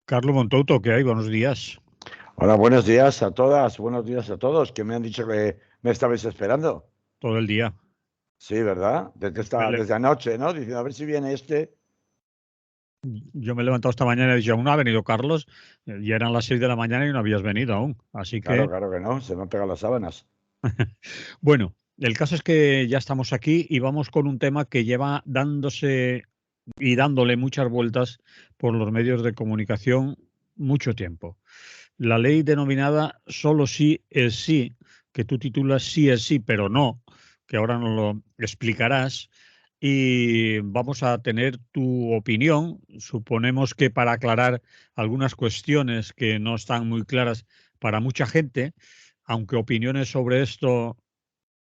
Carlos Montouto, ¿qué hay? Buenos días. Hola, buenos días a todas, buenos días a todos, que me han dicho que me estabais esperando. Todo el día. Sí, ¿verdad? Me le- Desde anoche, ¿no? Diciendo, a ver si viene este. Yo me he levantado esta mañana y he dicho, aún no ha venido Carlos. Ya eran las 6 de la mañana y no habías venido aún. Así Claro, que, claro que no, se me han pegado las sábanas. bueno, el caso es que ya estamos aquí y vamos con un tema que lleva dándose y dándole muchas vueltas por los medios de comunicación mucho tiempo. La ley denominada solo sí es sí, que tú titulas sí es sí, pero no, que ahora nos lo explicarás. Y vamos a tener tu opinión. Suponemos que para aclarar algunas cuestiones que no están muy claras para mucha gente, aunque opiniones sobre esto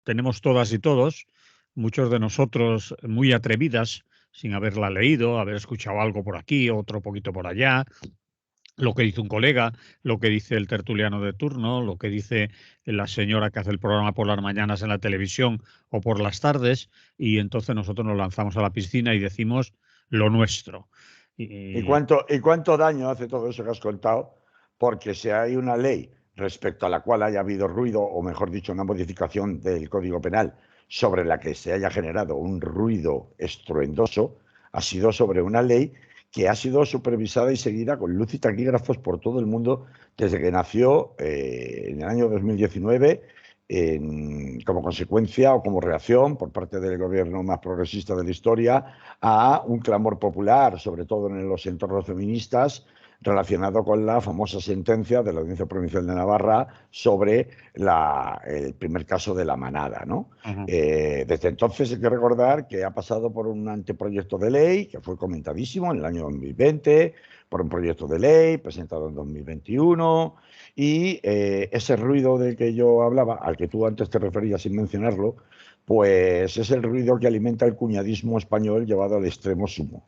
tenemos todas y todos, muchos de nosotros muy atrevidas, sin haberla leído, haber escuchado algo por aquí, otro poquito por allá, lo que dice un colega, lo que dice el tertuliano de turno, lo que dice la señora que hace el programa por las mañanas en la televisión o por las tardes, y entonces nosotros nos lanzamos a la piscina y decimos lo nuestro. Y ¿Y cuánto daño hace todo eso que has contado? Porque si hay una ley respecto a la cual haya habido ruido, o mejor dicho, una modificación del Código Penal sobre la que se haya generado un ruido estruendoso, ha sido sobre una ley que ha sido supervisada y seguida con luz y taquígrafos por todo el mundo desde que nació en el año 2019 como consecuencia o como reacción por parte del gobierno más progresista de la historia a un clamor popular, sobre todo en los entornos feministas, relacionado con la famosa sentencia de la Audiencia Provincial de Navarra sobre el primer caso de la manada, ¿no? Ujú. Desde entonces hay que recordar que ha pasado por un anteproyecto de ley que fue comentadísimo en el año 2020, por un proyecto de ley presentado en 2021 y ese ruido del que yo hablaba, al que tú antes te referías sin mencionarlo, pues es el ruido que alimenta el cuñadismo español llevado al extremo sumo.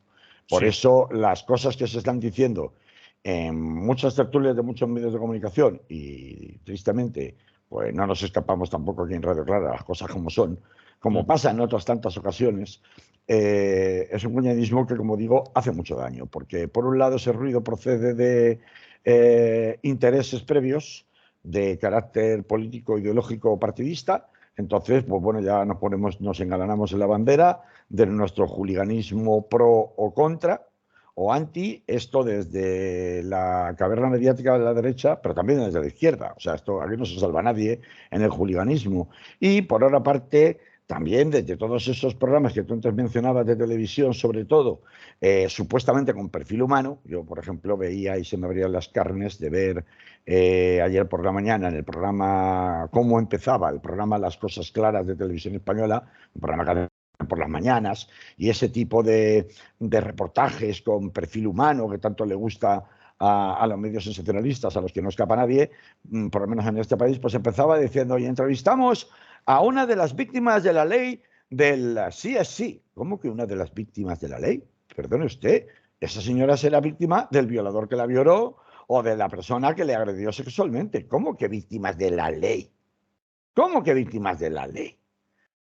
Por Sí, eso las cosas que se están diciendo en muchas tertulias de muchos medios de comunicación y tristemente pues no nos escapamos tampoco aquí en Radio Clara, las cosas como son, como ujú, pasa en otras tantas ocasiones, es un cuñadismo que, como digo, hace mucho daño, porque por un lado ese ruido procede de intereses previos de carácter político, ideológico o partidista. Entonces, pues bueno, ya nos engalanamos en la bandera de nuestro juliganismo pro o contra o anti, esto desde la caverna mediática de la derecha, pero también desde la izquierda. O sea, esto aquí no se salva nadie en el juliganismo. Y por otra parte, también desde todos esos programas que tú antes mencionabas de televisión, sobre todo, supuestamente con perfil humano. Yo, por ejemplo, veía y se me abrían las carnes de ver ayer por la mañana en el programa, cómo empezaba el programa Las Cosas Claras de Televisión Española, un programa que por las mañanas, y ese tipo de reportajes con perfil humano que tanto le gusta a los medios sensacionalistas, a los que no escapa nadie, por lo menos en este país, pues empezaba diciendo, y entrevistamos a una de las víctimas de la ley del sí es sí. ¿Cómo que una de las víctimas de la ley? Perdone usted, esa señora será víctima del violador que la violó o de la persona que le agredió sexualmente. ¿Cómo que víctimas de la ley? ¿Cómo que víctimas de la ley?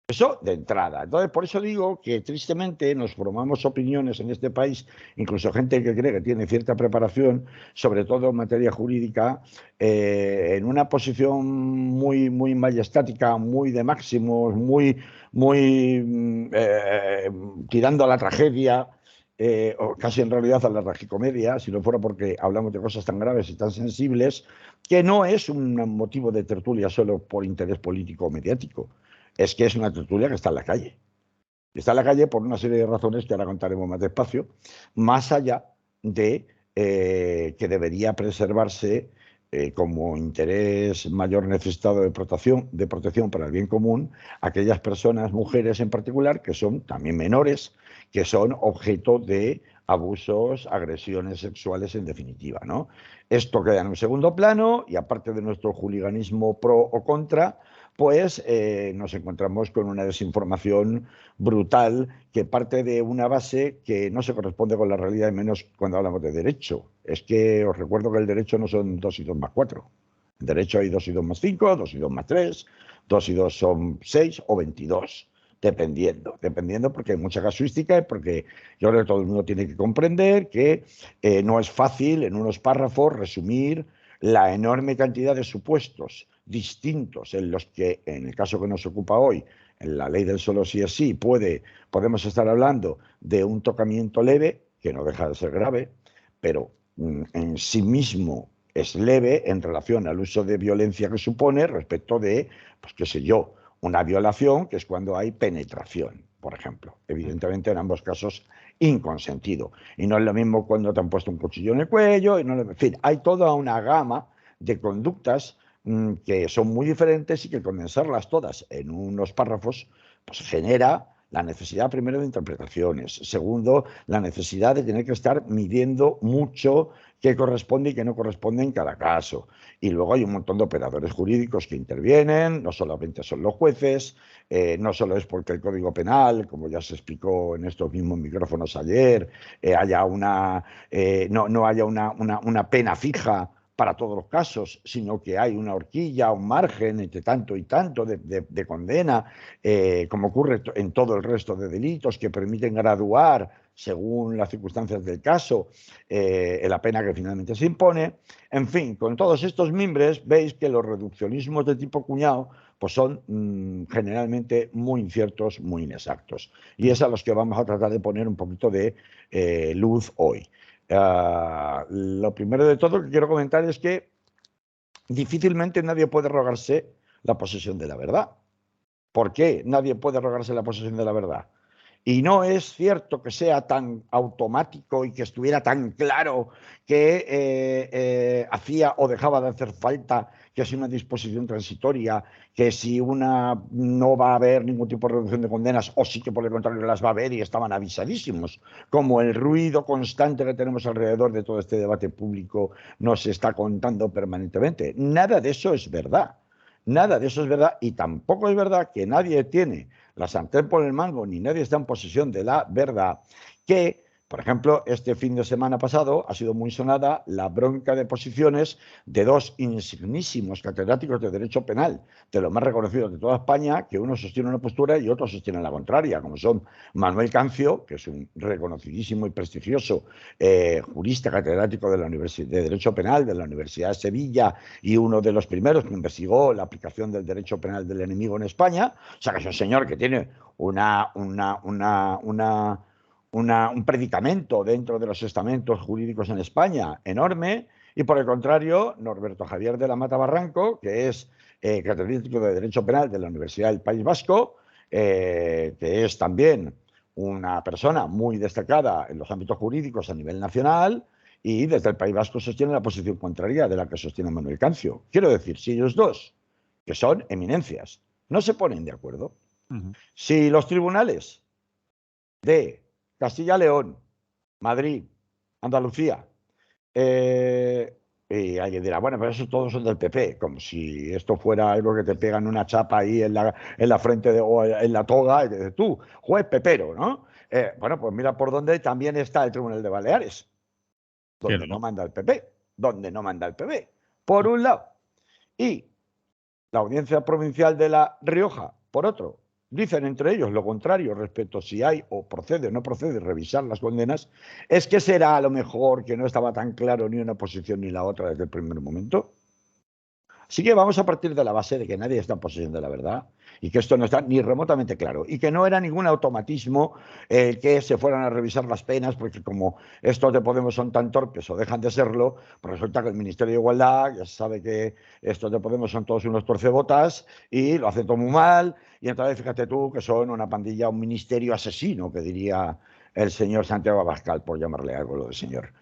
Eso de entrada. Entonces, por eso digo que tristemente nos formamos opiniones en este país, incluso gente que cree que tiene cierta preparación, sobre todo en materia jurídica, en una posición muy majestática, muy de máximos, tirando a la tragedia, o casi en realidad a la tragicomedia, si no fuera porque hablamos de cosas tan graves y tan sensibles, que no es un motivo de tertulia solo por interés político o mediático, es que es una tertulia que está en la calle. Está en la calle por una serie de razones que ahora contaremos más despacio, más allá de que debería preservarse como interés mayor necesitado de protección para el bien común aquellas personas, mujeres en particular, que son también menores, que son objeto de abusos, agresiones sexuales en definitiva, ¿no? Esto queda en un segundo plano y aparte de nuestro juliganismo pro o contra, pues nos encontramos con una desinformación brutal que parte de una base que no se corresponde con la realidad, y menos cuando hablamos de derecho. Es que os recuerdo que el derecho no son 2 y 2 más 4. En derecho hay 2 y 2 más 5, 2 y 2 más 3, 2 y 2 son 6 o 22. Dependiendo porque hay mucha casuística y porque yo creo que todo el mundo tiene que comprender que no es fácil en unos párrafos resumir la enorme cantidad de supuestos distintos en los que, en el caso que nos ocupa hoy, en la ley del solo sí es sí, podemos estar hablando de un tocamiento leve, que no deja de ser grave, pero en sí mismo es leve en relación al uso de violencia que supone respecto de, pues qué sé yo, una violación, que es cuando hay penetración, por ejemplo. Evidentemente, en ambos casos, inconsentido. Y no es lo mismo cuando te han puesto un cuchillo en el cuello, y no, en fin, hay toda una gama de conductas que son muy diferentes y que condensarlas todas en unos párrafos pues genera la necesidad primero de interpretaciones, segundo, la necesidad de tener que estar midiendo mucho qué corresponde y qué no corresponde en cada caso. Y luego hay un montón de operadores jurídicos que intervienen, no solamente son los jueces, no solo es porque el Código Penal, como ya se explicó en estos mismos micrófonos ayer, no haya una pena fija para todos los casos, sino que hay una horquilla, un margen entre tanto y tanto de condena, como ocurre en todo el resto de delitos, que permiten graduar según las circunstancias del caso la pena que finalmente se impone. En fin, con todos estos mimbres veis que los reduccionismos de tipo cuñado pues son generalmente muy inciertos, muy inexactos. Y es a los que vamos a tratar de poner un poquito de luz hoy. Lo primero de todo que quiero comentar es que difícilmente nadie puede rogarse la posesión de la verdad. ¿Por qué nadie puede rogarse la posesión de la verdad? Y no es cierto que sea tan automático y que estuviera tan claro que hacía o dejaba de hacer falta, que si una disposición transitoria, que si una no va a haber ningún tipo de reducción de condenas, o sí que por el contrario las va a haber y estaban avisadísimos, como el ruido constante que tenemos alrededor de todo este debate público nos está contando permanentemente. Nada de eso es verdad. Nada de eso es verdad y tampoco es verdad que nadie tiene la sartén por el mango ni nadie está en posesión de la verdad que, por ejemplo, este fin de semana pasado ha sido muy sonada la bronca de posiciones de dos insignísimos catedráticos de Derecho Penal, de los más reconocidos de toda España, que uno sostiene una postura y otro sostiene la contraria, como son Manuel Cancio, que es un reconocidísimo y prestigioso jurista catedrático de la Universidad de Derecho Penal de la Universidad de Sevilla y uno de los primeros que investigó la aplicación del derecho penal del enemigo en España. O sea, que es un señor que tiene un predicamento dentro de los estamentos jurídicos en España enorme, y por el contrario, Norberto Javier de la Mata Barranco, que es catedrático de Derecho Penal de la Universidad del País Vasco, que es también una persona muy destacada en los ámbitos jurídicos a nivel nacional, y desde el País Vasco sostiene la posición contraria de la que sostiene Manuel Cancio. Quiero decir, si ellos dos, que son eminencias, no se ponen de acuerdo, si los tribunales de Castilla-León, Madrid, Andalucía, y alguien dirá, bueno, pero eso todos son del PP, como si esto fuera algo que te pegan una chapa ahí en la frente o en la toga, y dices, tú, juez pepero, ¿no? Bueno, pues mira por dónde también está el Tribunal de Baleares, donde no manda el PP, por un lado. Y la Audiencia Provincial de La Rioja, por otro. Dicen entre ellos lo contrario respecto a si hay o procede o no procede revisar las condenas. ¿Es que será a lo mejor que no estaba tan claro ni una posición ni la otra desde el primer momento? Así que vamos a partir de la base de que nadie está en posesión de la verdad y que esto no está ni remotamente claro y que no era ningún automatismo que se fueran a revisar las penas, porque como estos de Podemos son tan torpes o dejan de serlo, pues resulta que el Ministerio de Igualdad ya sabe que estos de Podemos son todos unos torcebotas y lo hacen todo muy mal, y entonces fíjate tú que son una pandilla, un ministerio asesino, que diría el señor Santiago Abascal, por llamarle algo lo de señor.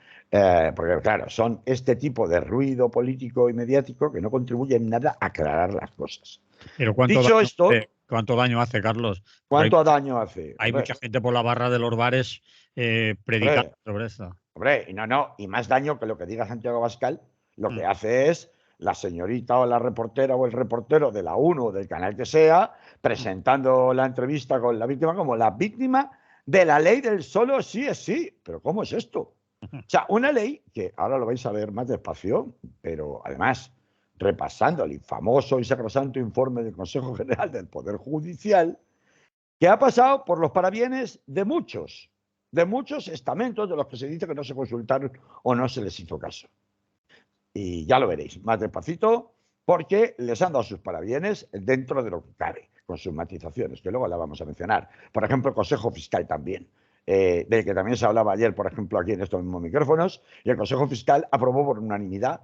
Porque, claro, son este tipo de ruido político y mediático que no contribuye en nada a aclarar las cosas. Pero Dicho esto, ¿cuánto daño hace, Carlos? ¿cuánto daño hace? Hay mucha gente por la barra de los bares predicando sobre eso. Hombre, y más daño que lo que diga Santiago Abascal, lo que hace es la señorita o la reportera o el reportero de la 1 o del canal que sea, presentando la entrevista con la víctima como la víctima de la ley del solo sí es sí. ¿Pero cómo es esto? O sea, una ley que ahora lo vais a ver más despacio, pero además repasando el famoso y sacrosanto informe del Consejo General del Poder Judicial, que ha pasado por los parabienes de muchos estamentos de los que se dice que no se consultaron o no se les hizo caso. Y ya lo veréis, más despacito, porque les han dado sus parabienes dentro de lo que cabe, con sus matizaciones, que luego la vamos a mencionar. Por ejemplo, el Consejo Fiscal también, del que también se hablaba ayer, por ejemplo, aquí en estos mismos micrófonos, y el Consejo Fiscal aprobó por unanimidad,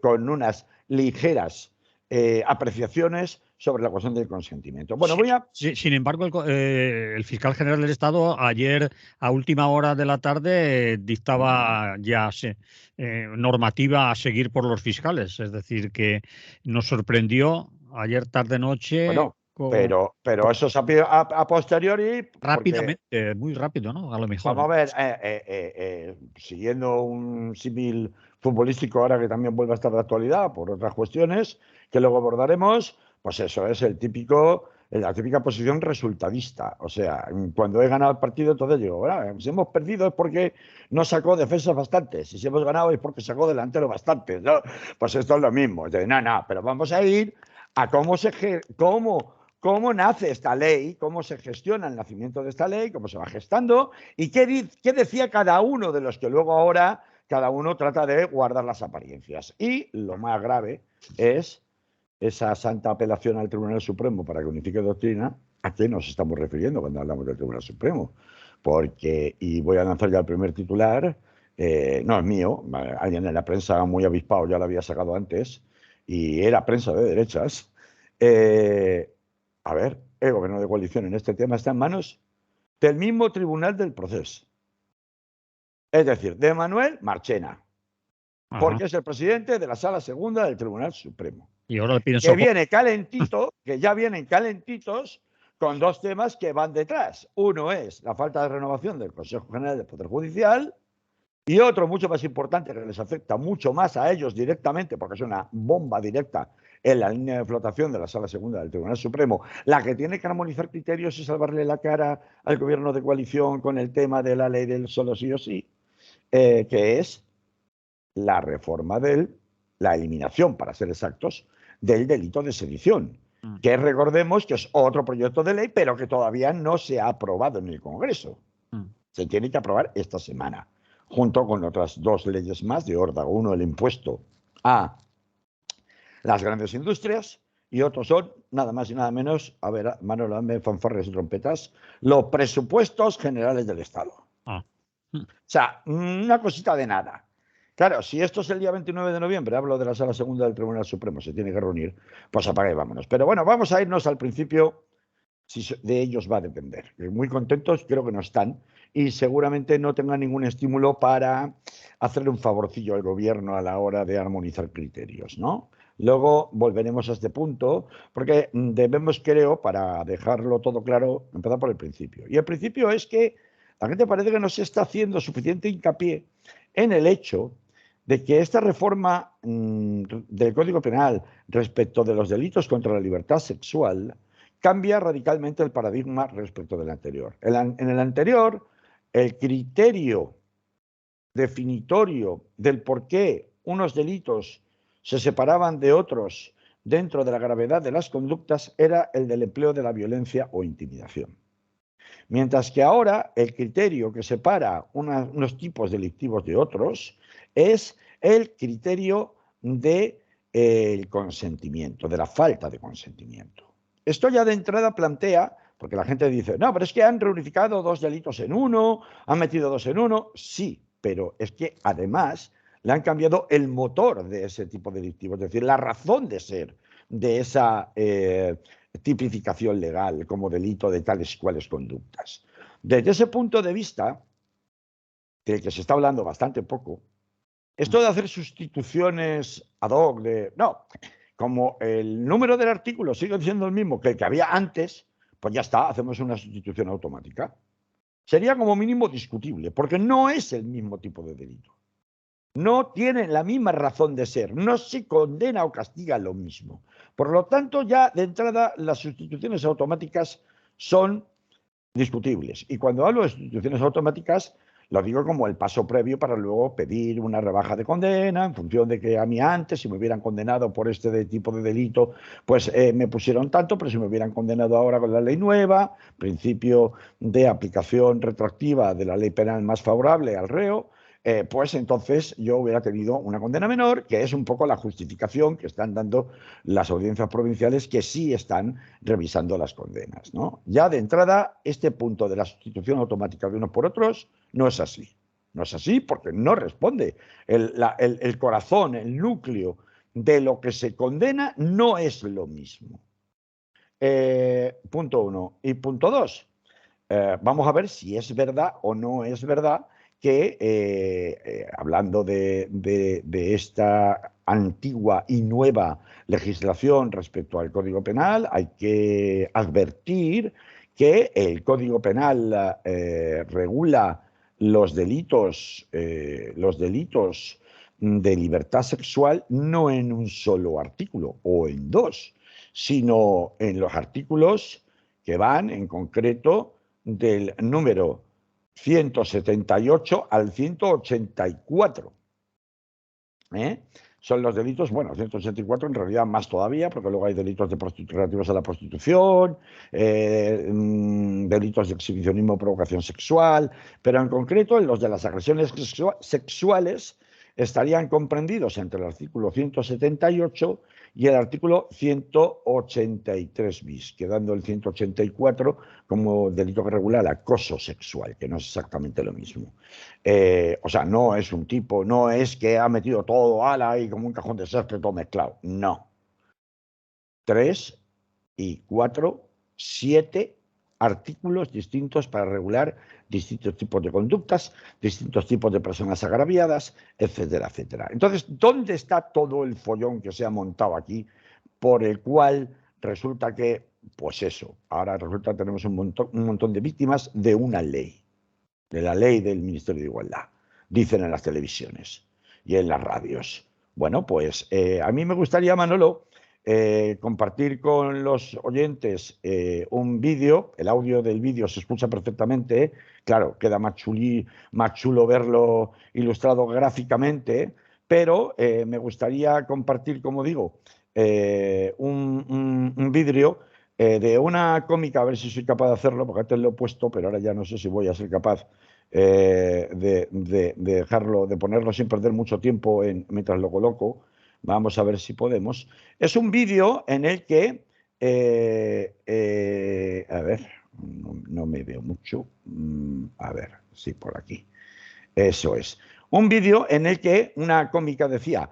con unas ligeras apreciaciones sobre la cuestión del consentimiento. Bueno, Sin embargo, el fiscal general del Estado ayer a última hora de la tarde dictaba ya normativa a seguir por los fiscales, es decir, que nos sorprendió ayer tarde-noche. Bueno, pero eso es a posteriori. Rápidamente, muy rápido, ¿no? A lo mejor. Vamos a ver, siguiendo un símil futbolístico ahora que también vuelve a estar de actualidad por otras cuestiones que luego abordaremos, pues eso es la típica posición resultadista. O sea, cuando he ganado el partido, entonces digo, bueno, si hemos perdido es porque no sacó defensas bastantes, y si hemos ganado es porque sacó delantero bastantes, ¿no? Pues esto es lo mismo. Entonces, no, pero vamos a ir a cómo nace esta ley, cómo se gestiona el nacimiento de esta ley, cómo se va gestando y qué decía cada uno de los que luego ahora cada uno trata de guardar las apariencias. Y lo más grave es esa santa apelación al Tribunal Supremo para que unifique doctrina. ¿A qué nos estamos refiriendo cuando hablamos del Tribunal Supremo? Porque, y voy a lanzar ya el primer titular, no es mío, alguien en la prensa muy avispado ya lo había sacado antes, y era prensa de derechas. A ver, el gobierno de coalición en este tema está en manos del mismo Tribunal del Proceso. Es decir, de Manuel Marchena. Ajá. Porque es el presidente de la Sala Segunda del Tribunal Supremo. Y ahora pienso que viene calentito, que ya vienen calentitos con dos temas que van detrás. Uno es la falta de renovación del Consejo General del Poder Judicial y otro mucho más importante que les afecta mucho más a ellos directamente porque es una bomba directa en la línea de flotación de la Sala Segunda del Tribunal Supremo, la que tiene que armonizar criterios y salvarle la cara al gobierno de coalición con el tema de la ley del solo sí o sí, que es la reforma la eliminación, para ser exactos, del delito de sedición, que recordemos que es otro proyecto de ley, pero que todavía no se ha aprobado en el Congreso. Se tiene que aprobar esta semana, junto con otras dos leyes más de órdago. Uno, el impuesto a las grandes industrias, y otros son, nada más y nada menos, a ver, Manolo, dame fanfarres y trompetas, los presupuestos generales del Estado. O sea, una cosita de nada. Claro, si esto es el día 29 de noviembre, hablo de la Sala Segunda del Tribunal Supremo, se tiene que reunir, pues apaga y vámonos. Pero bueno, vamos a irnos al principio, si de ellos va a depender. Muy contentos creo que no están y seguramente no tengan ningún estímulo para hacerle un favorcillo al gobierno a la hora de armonizar criterios, ¿no? Luego volveremos a este punto, porque debemos, creo, para dejarlo todo claro, empezar por el principio. Y el principio es que la gente parece que no se está haciendo suficiente hincapié en el hecho de que esta reforma del Código Penal respecto de los delitos contra la libertad sexual cambia radicalmente el paradigma respecto del anterior. En el anterior, el criterio definitorio del por qué unos delitos se separaban de otros dentro de la gravedad de las conductas era el del empleo de la violencia o intimidación. Mientras que ahora el criterio que separa unos tipos delictivos de otros es el criterio del consentimiento, de la falta de consentimiento. Esto ya de entrada plantea, porque la gente dice, no, pero es que han reunificado dos delitos en uno, han metido dos en uno. Sí, pero es que además le han cambiado el motor de ese tipo delictivo, es decir, la razón de ser de esa tipificación legal como delito de tales y cuales conductas. Desde ese punto de vista, del que se está hablando bastante poco, esto de hacer sustituciones ad hoc, como el número del artículo sigue siendo el mismo que el que había antes, pues ya está, hacemos una sustitución automática. Sería como mínimo discutible, porque no es el mismo tipo de delito. No tiene la misma razón de ser, no se condena o castiga lo mismo. Por lo tanto, ya de entrada las sustituciones automáticas son discutibles. Y cuando hablo de sustituciones automáticas, Lo digo como el paso previo para luego pedir una rebaja de condena en función de que a mí antes, si me hubieran condenado por este tipo de delito, pues me pusieron tanto, pero si me hubieran condenado ahora con la ley nueva, principio de aplicación retroactiva de la ley penal más favorable al reo, pues entonces yo hubiera tenido una condena menor, que es un poco la justificación que están dando las audiencias provinciales que sí están revisando las condenas, ¿no? Ya de entrada, este punto de la sustitución automática de unos por otros no es así. No es así porque no responde. El corazón, el núcleo de lo que se condena no es lo mismo. Punto uno. Y punto dos, vamos a ver si es verdad o no es verdad que, hablando de esta antigua y nueva legislación respecto al Código Penal, hay que advertir que el Código Penal regula los delitos de libertad sexual no en un solo artículo o en dos, sino en los artículos que van en concreto del número 178 al 184. Son los delitos, bueno, 184 en realidad más todavía, porque luego hay delitos relativos a la prostitución, delitos de exhibicionismo o provocación sexual, pero en concreto en los de las agresiones sexuales estarían comprendidos entre el artículo 178 y el artículo 183 bis, quedando el 184 como delito que regula el acoso sexual, que no es exactamente lo mismo. O sea, no es un tipo, no es que ha metido todo ala y como un cajón de desastre todo mezclado. No. 3 y 4, 7 artículos distintos para regular distintos tipos de conductas, distintos tipos de personas agraviadas, etcétera, etcétera. Entonces, ¿dónde está todo el follón que se ha montado aquí por el cual resulta que, pues eso, ahora resulta que tenemos un montón de víctimas de una ley, de la ley del Ministerio de Igualdad, dicen en las televisiones y en las radios? Bueno, pues a mí me gustaría, Manolo, compartir con los oyentes un vídeo. El audio del vídeo se escucha perfectamente, claro, queda más chulo verlo ilustrado gráficamente, pero me gustaría compartir, como digo, un vídeo de una cómica, a ver si soy capaz de hacerlo, porque antes lo he puesto, pero ahora ya no sé si voy a ser capaz de dejarlo, de ponerlo sin perder mucho tiempo mientras lo coloco. Vamos a ver si podemos. Es un vídeo en el que, a ver, no me veo mucho. A ver, sí, por aquí. Eso es. Un vídeo en el que una cómica decía,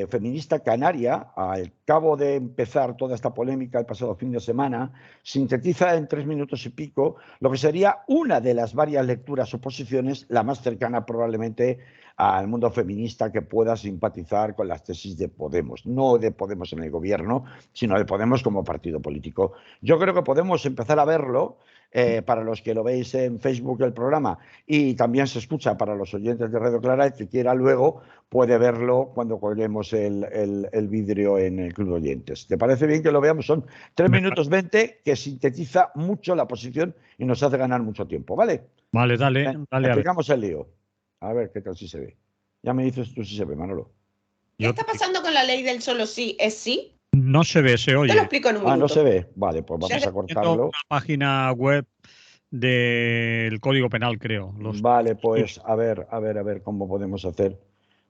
feminista canaria, al cabo de empezar toda esta polémica el pasado fin de semana, sintetiza en 3 minutos y pico lo que sería una de las varias lecturas o posiciones, la más cercana probablemente al mundo feminista que pueda simpatizar con las tesis de Podemos, no de Podemos en el gobierno, sino de Podemos como partido político. Yo creo que podemos empezar a verlo. Para los que lo veis en Facebook el programa, y también se escucha para los oyentes de Radio Clara, el que quiera luego puede verlo cuando colguemos el vídeo en el Club de Oyentes. ¿Te parece bien que lo veamos? Son 3 minutos 20 que sintetiza mucho la posición y nos hace ganar mucho tiempo, ¿vale? Vale, dale, dale. Explicamos el lío. A ver qué tal si se ve. Ya me dices tú si se ve, Manolo. ¿Qué está pasando con la ley del solo sí es sí? No se ve, se oye. Te lo explico en un minuto. No se ve. Vale, pues vamos a cortarlo. Una página web del Código Penal, creo. Vale, pues a ver cómo podemos hacer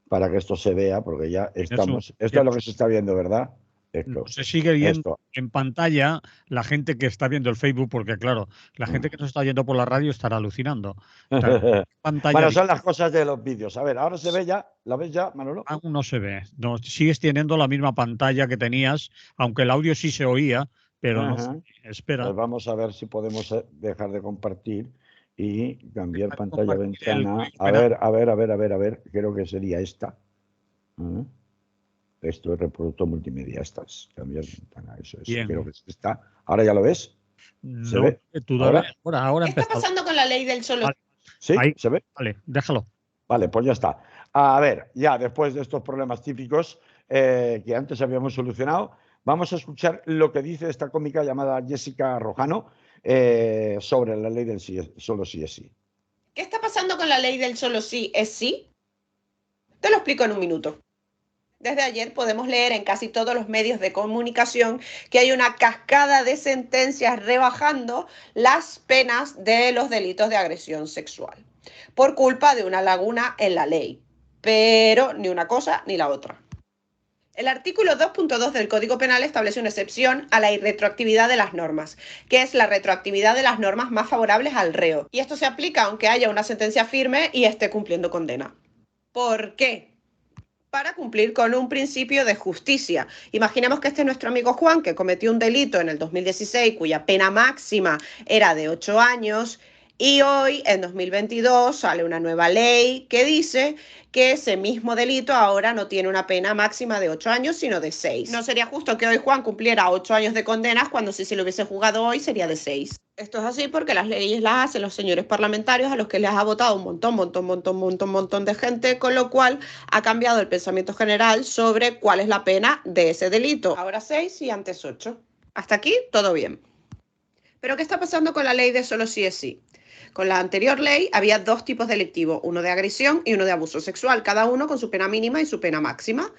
para que esto se vea, porque ya estamos. Esto es lo que se está viendo, ¿verdad? Esto, se sigue viendo en pantalla la gente que está viendo el Facebook, porque claro, la gente que nos está yendo por la radio estará alucinando. Bueno, son las cosas de los vídeos. A ver, ahora se ve ya. ¿La ves ya, Manolo? Aún no se ve. No, sigues teniendo la misma pantalla que tenías, aunque el audio sí se oía, pero no se espera. Pues vamos a ver si podemos dejar de compartir y cambiar pantalla ventana. A ver. Creo que sería esta. Esto es reproductor multimedia. Estas. Cambiar ventana. Eso es. Bien. Creo que es esta. ¿Ahora ya lo ves? ¿Se no, ve? Tú ahora ¿Qué está pasando con la ley del solo? Vale. ¿Sí? Ahí. ¿Se ve? Vale, déjalo. Vale, pues ya está. A ver, ya después de estos problemas típicos que antes habíamos solucionado, vamos a escuchar lo que dice esta cómica llamada Jessica Rojano sobre la ley del solo sí es sí. ¿Qué está pasando con la ley del solo sí es sí? Te lo explico en un minuto. Desde ayer podemos leer en casi todos los medios de comunicación que hay una cascada de sentencias rebajando las penas de los delitos de agresión sexual por culpa de una laguna en la ley. Pero ni una cosa ni la otra. El artículo 2.2 del Código Penal establece una excepción a la irretroactividad de las normas, que es la retroactividad de las normas más favorables al reo. Y esto se aplica aunque haya una sentencia firme y esté cumpliendo condena. ¿Por qué? Para cumplir con un principio de justicia. Imaginemos que este es nuestro amigo Juan, que cometió un delito en el 2016, cuya pena máxima era de 8 años, y hoy, en 2022, sale una nueva ley que dice que ese mismo delito ahora no tiene una pena máxima de 8 años, sino de 6. No sería justo que hoy Juan cumpliera 8 años de condenas, cuando si se lo hubiese jugado hoy sería de 6. Esto es así porque las leyes las hacen los señores parlamentarios a los que les ha votado un montón de gente, con lo cual ha cambiado el pensamiento general sobre cuál es la pena de ese delito. Ahora 6 y antes 8. Hasta aquí todo bien. Pero ¿qué está pasando con la ley de solo sí es sí? Con la anterior ley había dos tipos delictivos, uno de agresión y uno de abuso sexual, cada uno con su pena mínima y su pena máxima.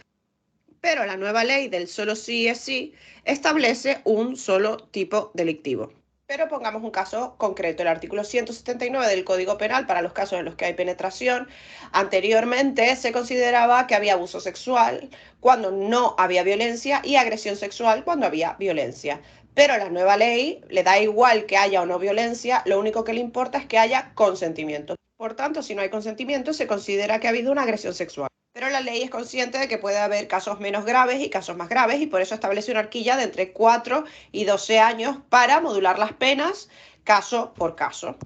Pero la nueva ley del solo sí es sí establece un solo tipo delictivo. Pero pongamos un caso concreto, el artículo 179 del Código Penal, para los casos en los que hay penetración. Anteriormente se consideraba que había abuso sexual cuando no había violencia y agresión sexual cuando había violencia. Pero a la nueva ley le da igual que haya o no violencia, lo único que le importa es que haya consentimiento. Por tanto, si no hay consentimiento, se considera que ha habido una agresión sexual. Pero la ley es consciente de que puede haber casos menos graves y casos más graves, y por eso establece una horquilla de entre 4 y 12 años para modular las penas caso por caso.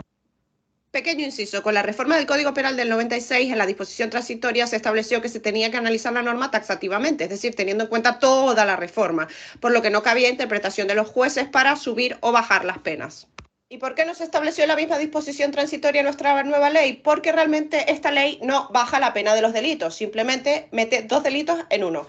Pequeño inciso, con la reforma del Código Penal del 96, en la disposición transitoria se estableció que se tenía que analizar la norma taxativamente, es decir, teniendo en cuenta toda la reforma, por lo que no cabía interpretación de los jueces para subir o bajar las penas. ¿Y por qué no se estableció la misma disposición transitoria en nuestra nueva ley? Porque realmente esta ley no baja la pena de los delitos, simplemente mete 2 delitos en uno.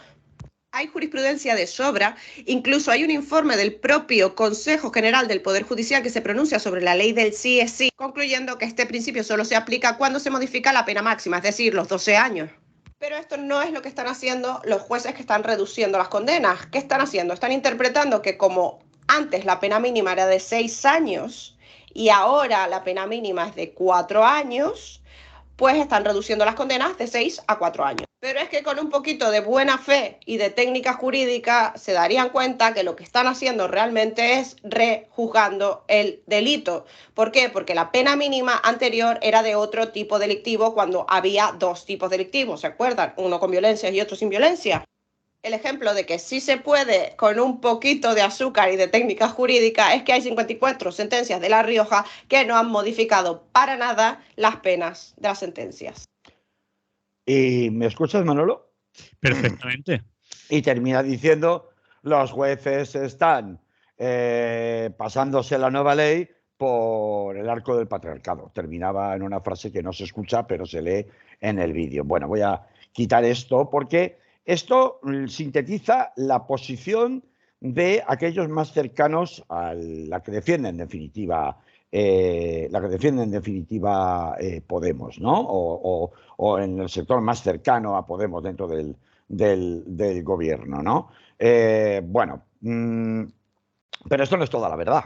Hay jurisprudencia de sobra, incluso hay un informe del propio Consejo General del Poder Judicial que se pronuncia sobre la ley del sí es sí, concluyendo que este principio solo se aplica cuando se modifica la pena máxima, es decir, los 12 años. Pero esto no es lo que están haciendo los jueces que están reduciendo las condenas. ¿Qué están haciendo? Están interpretando que como antes la pena mínima era de 6 años y ahora la pena mínima es de 4 años, pues están reduciendo las condenas de 6 a 4 años. Pero es que con un poquito de buena fe y de técnica jurídica se darían cuenta que lo que están haciendo realmente es rejuzgando el delito. ¿Por qué? Porque la pena mínima anterior era de otro tipo delictivo cuando había 2 tipos delictivos, ¿se acuerdan? Uno con violencia y otro sin violencia. El ejemplo de que sí se puede con un poquito de azúcar y de técnica jurídica es que hay 54 sentencias de La Rioja que no han modificado para nada las penas de las sentencias. ¿Y me escuchas, Manolo? Perfectamente. Y termina diciendo, los jueces están pasándose la nueva ley por el arco del patriarcado. Terminaba en una frase que no se escucha, pero se lee en el vídeo. Bueno, voy a quitar esto porque esto sintetiza la posición de aquellos más cercanos a la que defienden, en definitiva, Podemos, ¿no? O en el sector más cercano a Podemos dentro del gobierno, ¿no? Bueno, pero esto no es toda la verdad.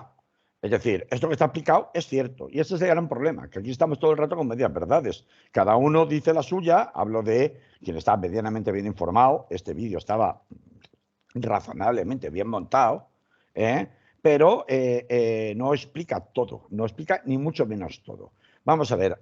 Es decir, esto que está aplicado es cierto. Y ese es el gran problema, que aquí estamos todo el rato con medias verdades. Cada uno dice la suya. Hablo de quien está medianamente bien informado. Este vídeo estaba razonablemente bien montado, pero no explica todo. No explica ni mucho menos todo. Vamos a ver.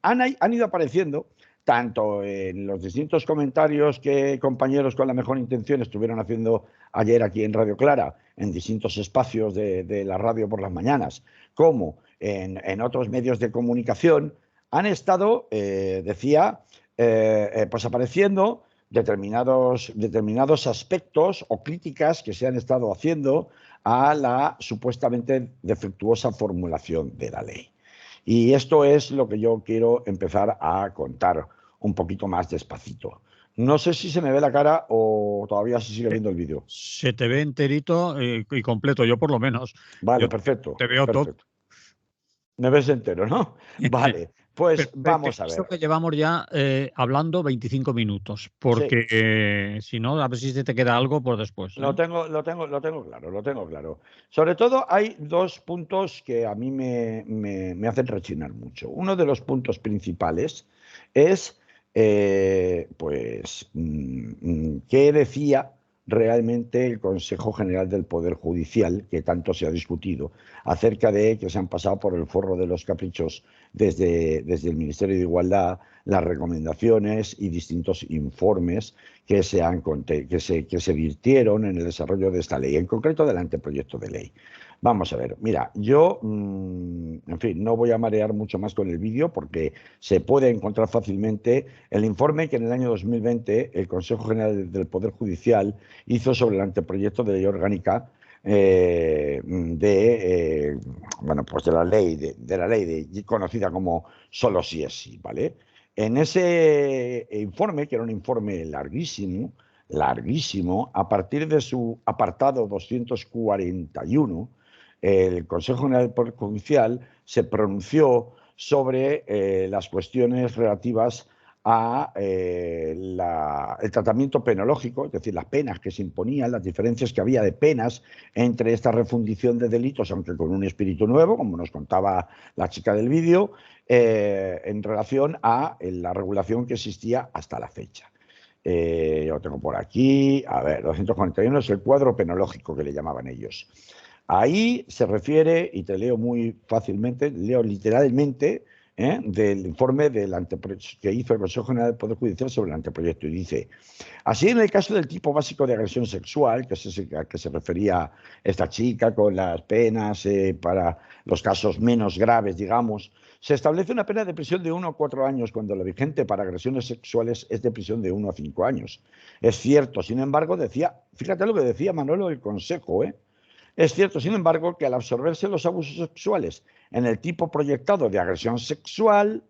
Han ido apareciendo tanto en los distintos comentarios que compañeros con la mejor intención estuvieron haciendo ayer aquí en Radio Clara, en distintos espacios de la radio por las mañanas, como en otros medios de comunicación, han estado, pues apareciendo determinados aspectos o críticas que se han estado haciendo a la supuestamente defectuosa formulación de la ley. Y esto es lo que yo quiero empezar a contar un poquito más despacito. No sé si se me ve la cara o todavía se sigue viendo el vídeo. Se te ve enterito y completo, yo por lo menos. Vale, Yo perfecto. te veo perfecto. todo. Me ves entero, ¿no? Vale, pues vamos a Esto ver. que llevamos ya hablando 25 minutos, Sí, porque si no, a ver si se te queda algo por después. lo tengo claro, lo tengo claro. Sobre todo hay dos puntos que a mí me hacen rechinar mucho. Uno de los puntos principales es, pues, qué decía realmente el Consejo General del Poder Judicial, que tanto se ha discutido, acerca de que se han pasado por el forro de los caprichos desde el Ministerio de Igualdad las recomendaciones y distintos informes que se virtieron en el desarrollo de esta ley, en concreto del anteproyecto de ley. Vamos a ver, mira, yo, en fin, no voy a marear mucho más con el vídeo porque se puede encontrar fácilmente el informe que en el año 2020 el Consejo General del Poder Judicial hizo sobre el anteproyecto de ley orgánica bueno, pues de la ley conocida como solo sí es sí, ¿vale? En ese informe, que era un informe larguísimo, larguísimo, a partir de su apartado 241, el Consejo General del Poder Judicial se pronunció sobre las cuestiones relativas a el tratamiento penológico, es decir, las penas que se imponían, las diferencias que había de penas entre esta refundición de delitos, aunque con un espíritu nuevo, como nos contaba la chica del vídeo, en relación a la regulación que existía hasta la fecha. Yo lo tengo por aquí, a ver, 241 es el cuadro penológico que le llamaban ellos. Ahí se refiere, y te leo muy fácilmente, leo literalmente, del informe que hizo el Consejo General del Poder Judicial sobre el anteproyecto, y dice: así, en el caso del tipo básico de agresión sexual, que es ese a que se refería esta chica con las penas para los casos menos graves, digamos, se establece una pena de prisión de 1 a 4 años cuando la vigente para agresiones sexuales es de prisión de 1 a 5 años. Es cierto, sin embargo, fíjate lo que decía Manolo del Consejo, es cierto, sin embargo, que al absorberse los abusos sexuales en el tipo proyectado de agresión sexual,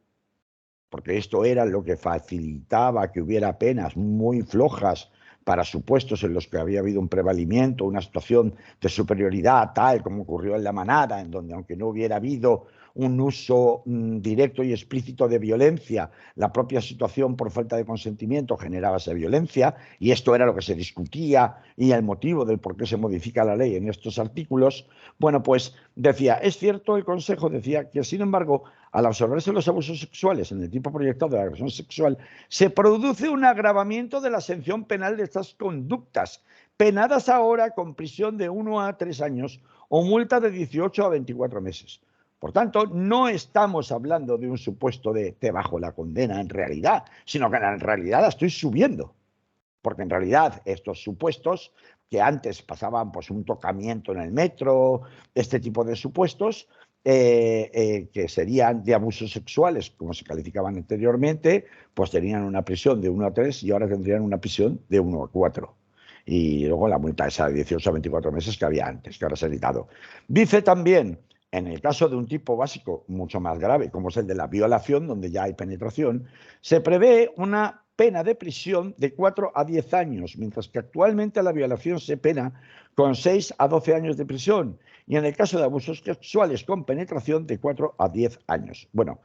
porque esto era lo que facilitaba que hubiera penas muy flojas para supuestos en los que había habido un prevalimiento, una situación de superioridad, tal como ocurrió en La Manada, en donde aunque no hubiera habido un uso directo y explícito de violencia, la propia situación por falta de consentimiento generaba esa violencia, y esto era lo que se discutía y el motivo del por qué se modifica la ley en estos artículos. Bueno, pues decía, es cierto, el Consejo decía que, sin embargo, al absorberse los abusos sexuales en el tipo proyectado de agresión sexual, se produce un agravamiento de la sanción penal de estas conductas, penadas ahora con prisión de 1 a 3 años o multa de 18 a 24 meses. Por tanto, no estamos hablando de un supuesto de te bajo la condena en realidad, sino que en realidad la estoy subiendo. Porque en realidad estos supuestos que antes pasaban pues un tocamiento en el metro, este tipo de supuestos, que serían de abusos sexuales, como se calificaban anteriormente, pues tenían una prisión de 1 a 3 y ahora tendrían una prisión de 1 a 4. Y luego la multa esa de 18 a 24 meses que había antes, que ahora se ha editado. Dice también, en el caso de un tipo básico mucho más grave, como es el de la violación, donde ya hay penetración, se prevé una pena de prisión de 4 a 10 años, mientras que actualmente la violación se pena con 6 a 12 años de prisión, y en el caso de abusos sexuales con penetración de 4 a 10 años. Bueno,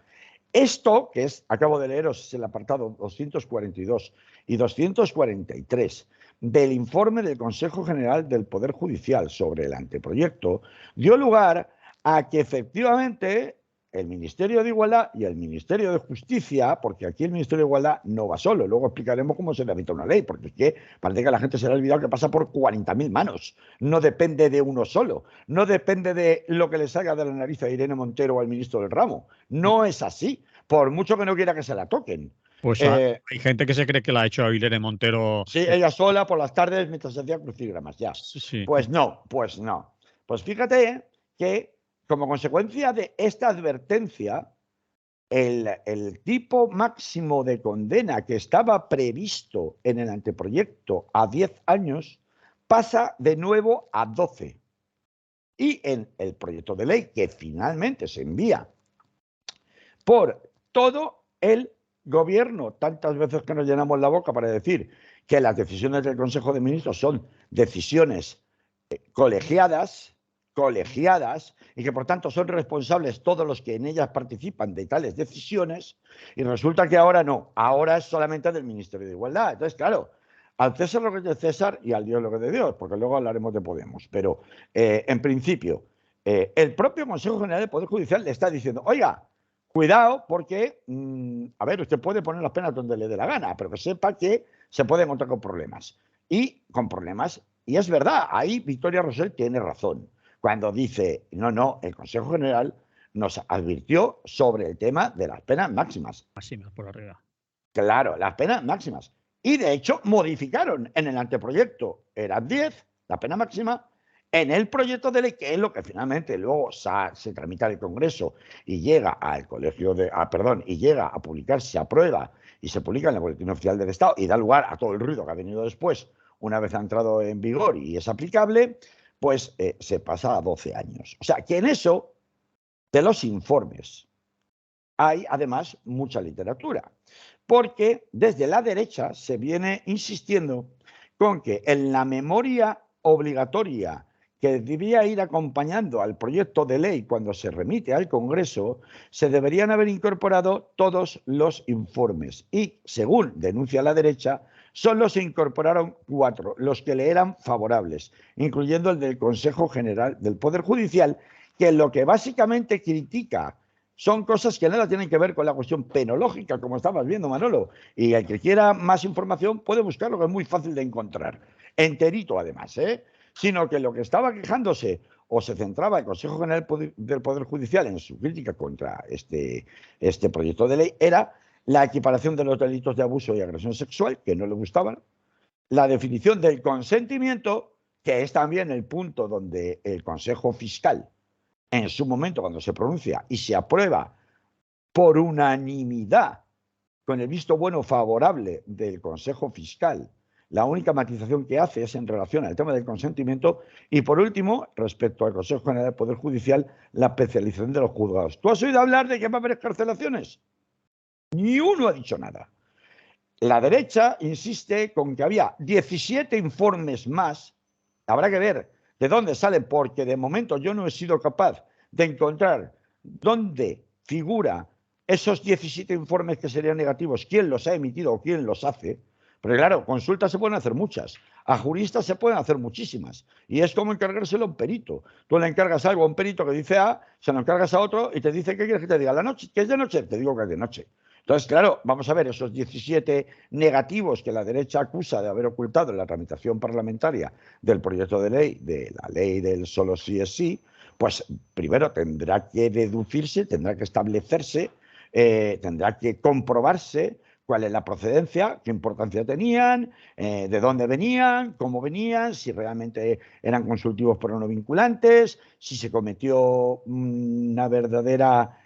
esto, que acabo de leeros el apartado 242 y 243 del informe del Consejo General del Poder Judicial sobre el anteproyecto, dio lugar a que efectivamente el Ministerio de Igualdad y el Ministerio de Justicia, porque aquí el Ministerio de Igualdad no va solo, luego explicaremos cómo se tramita una ley, porque es que parece que a la gente se le ha olvidado que pasa por 40.000 manos, no depende de uno solo, no depende de lo que le salga de la nariz a Irene Montero o al ministro del ramo, no es así, por mucho que no quiera que se la toquen. Pues hay gente que se cree que la ha hecho Irene Montero. Sí, ella sola por las tardes mientras hacía crucigramas, ya. Sí. Pues no, pues no. Pues fíjate que como consecuencia de esta advertencia, el tipo máximo de condena que estaba previsto en el anteproyecto a 10 años pasa de nuevo a 12. Y en el proyecto de ley que finalmente se envía por todo el gobierno, tantas veces que nos llenamos la boca para decir que las decisiones del Consejo de Ministros son decisiones colegiadas, colegiadas y que por tanto son responsables todos los que en ellas participan de tales decisiones, y resulta que ahora no, ahora es solamente del Ministerio de Igualdad. Entonces, claro, al César lo que es de César y al Dios lo que es de Dios, porque luego hablaremos de Podemos, pero en principio el propio Consejo General del Poder Judicial le está diciendo, oiga, cuidado porque, a ver, usted puede poner las penas donde le dé la gana, pero que sepa que se puede encontrar con problemas. Y es verdad, ahí Victoria Rosell tiene razón cuando dice, no, el Consejo General nos advirtió sobre el tema de las penas máximas. Máximas por arriba. Claro, las penas máximas. Y de hecho modificaron en el anteproyecto, eran 10, la pena máxima, en el proyecto de ley, que es lo que finalmente luego se tramita en el Congreso y llega al colegio y llega a publicarse, se aprueba y se publica en el Boletín Oficial del Estado y da lugar a todo el ruido que ha venido después, una vez ha entrado en vigor y es aplicable, pues se pasa a 12 años. O sea, que en eso, de los informes, hay además mucha literatura, porque desde la derecha se viene insistiendo con que en la memoria obligatoria que debía ir acompañando al proyecto de ley cuando se remite al Congreso, se deberían haber incorporado todos los informes. Y, según denuncia la derecha, solo se incorporaron 4, los que le eran favorables, incluyendo el del Consejo General del Poder Judicial, que lo que básicamente critica son cosas que nada tienen que ver con la cuestión penológica, como estabas viendo, Manolo. Y el que quiera más información puede buscarlo, que es muy fácil de encontrar. Enterito, además, sino que lo que estaba quejándose o se centraba el Consejo General del Poder Judicial en su crítica contra este proyecto de ley era la equiparación de los delitos de abuso y agresión sexual, que no le gustaban, la definición del consentimiento, que es también el punto donde el Consejo Fiscal, en su momento, cuando se pronuncia y se aprueba por unanimidad, con el visto bueno favorable del Consejo Fiscal, la única matización que hace es en relación al tema del consentimiento. Y por último, respecto al Consejo General del Poder Judicial, la especialización de los juzgados. ¿Tú has oído hablar de que va a haber excarcelaciones? Ni uno ha dicho nada. La derecha insiste con que había 17 informes más. Habrá que ver de dónde salen, porque de momento yo no he sido capaz de encontrar dónde figura esos 17 informes que serían negativos, quién los ha emitido o quién los hace. Pero claro, consultas se pueden hacer muchas, a juristas se pueden hacer muchísimas, y es como encargárselo a un perito. Tú le encargas algo a un perito que dice A, se lo encargas a otro y te dice, ¿qué quieres que te diga? ¿La noche? ¿Que es de noche? Te digo que es de noche. Entonces, claro, vamos a ver esos 17 negativos que la derecha acusa de haber ocultado en la tramitación parlamentaria del proyecto de la ley del solo sí es sí, pues primero tendrá que deducirse, tendrá que establecerse, tendrá que comprobarse cuál es la procedencia, qué importancia tenían, de dónde venían, cómo venían, si realmente eran consultivos pero no vinculantes, si se cometió una verdadera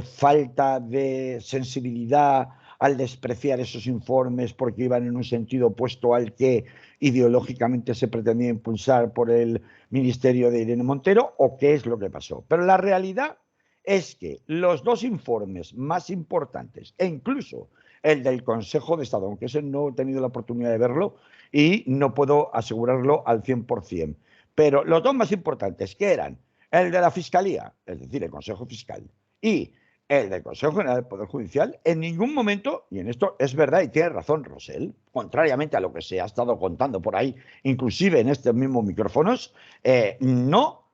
falta de sensibilidad al despreciar esos informes porque iban en un sentido opuesto al que ideológicamente se pretendía impulsar por el ministerio de Irene Montero, o qué es lo que pasó. Pero la realidad es que los dos informes más importantes, e incluso el del Consejo de Estado, aunque ese no he tenido la oportunidad de verlo y no puedo asegurarlo al 100%, pero los dos más importantes, que eran el de la Fiscalía, es decir, el Consejo Fiscal, y el del Consejo General del Poder Judicial, en ningún momento, y en esto es verdad y tiene razón Rosell, contrariamente a lo que se ha estado contando por ahí, inclusive en estos mismos micrófonos, no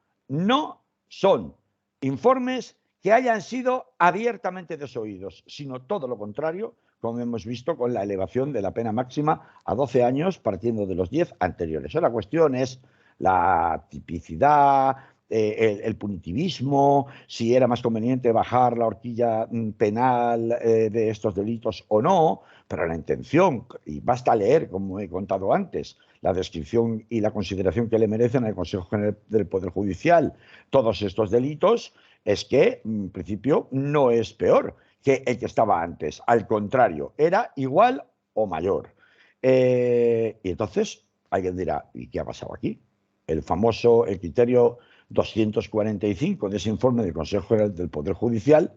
son informes que hayan sido abiertamente desoídos, sino todo lo contrario, como hemos visto con la elevación de la pena máxima a 12 años partiendo de los 10 anteriores. La cuestión es la tipicidad, el punitivismo, si era más conveniente bajar la horquilla penal de estos delitos o no, pero la intención, y basta leer, como he contado antes, la descripción y la consideración que le merecen al Consejo General del Poder Judicial todos estos delitos, es que en principio no es peor que el que estaba antes. Al contrario, era igual o mayor. Y entonces alguien dirá, ¿y qué ha pasado aquí? El criterio 245 de ese informe del Consejo General del Poder Judicial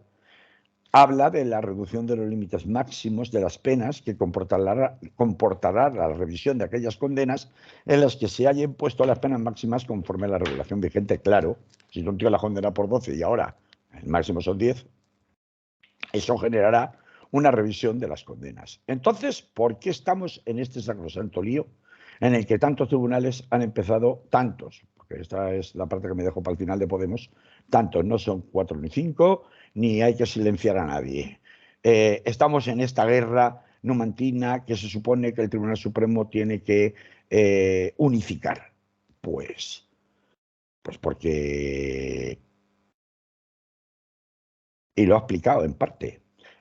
habla de la reducción de los límites máximos de las penas que comportará la revisión de aquellas condenas en las que se haya impuesto las penas máximas conforme a la regulación vigente. Claro, si un tío la condena por 12 y ahora el máximo son 10, eso generará una revisión de las condenas. Entonces, ¿por qué estamos en este sacrosanto lío en el que tantos tribunales han empezado, tantos, porque esta es la parte que me dejo para el final de Podemos, tantos, no son 4 ni 5, ni hay que silenciar a nadie? Estamos en esta guerra numantina que se supone que el Tribunal Supremo tiene que unificar. Pues porque, y lo ha explicado en parte,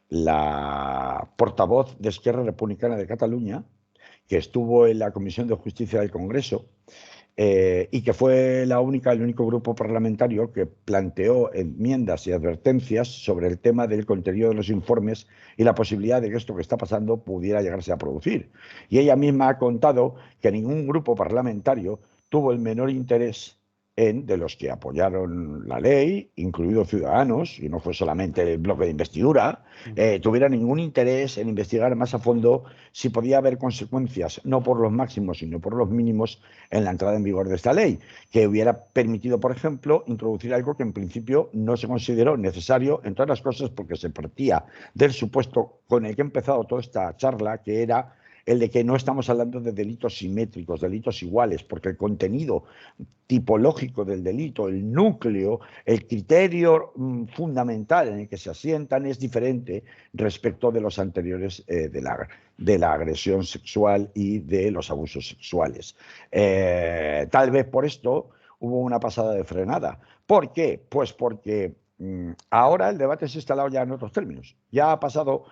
la portavoz de Esquerra Republicana de Cataluña, que estuvo en la Comisión de Justicia del Congreso y que fue el único grupo parlamentario que planteó enmiendas y advertencias sobre el tema del contenido de los informes y la posibilidad de que esto que está pasando pudiera llegarse a producir. Y ella misma ha contado que ningún grupo parlamentario tuvo el menor interés de los que apoyaron la ley, incluidos Ciudadanos, y no fue solamente el bloque de investidura, tuviera ningún interés en investigar más a fondo si podía haber consecuencias, no por los máximos, sino por los mínimos, en la entrada en vigor de esta ley, que hubiera permitido, por ejemplo, introducir algo que en principio no se consideró necesario, entre otras cosas porque se partía del supuesto con el que ha empezado toda esta charla, que era el de que no estamos hablando de delitos simétricos, delitos iguales, porque el contenido tipológico del delito, el núcleo, el criterio fundamental en el que se asientan es diferente respecto de los anteriores de la agresión sexual y de los abusos sexuales. Tal vez por esto hubo una pasada de frenada. ¿Por qué? Pues porque ahora el debate se ha instalado ya en otros términos. Ya ha pasado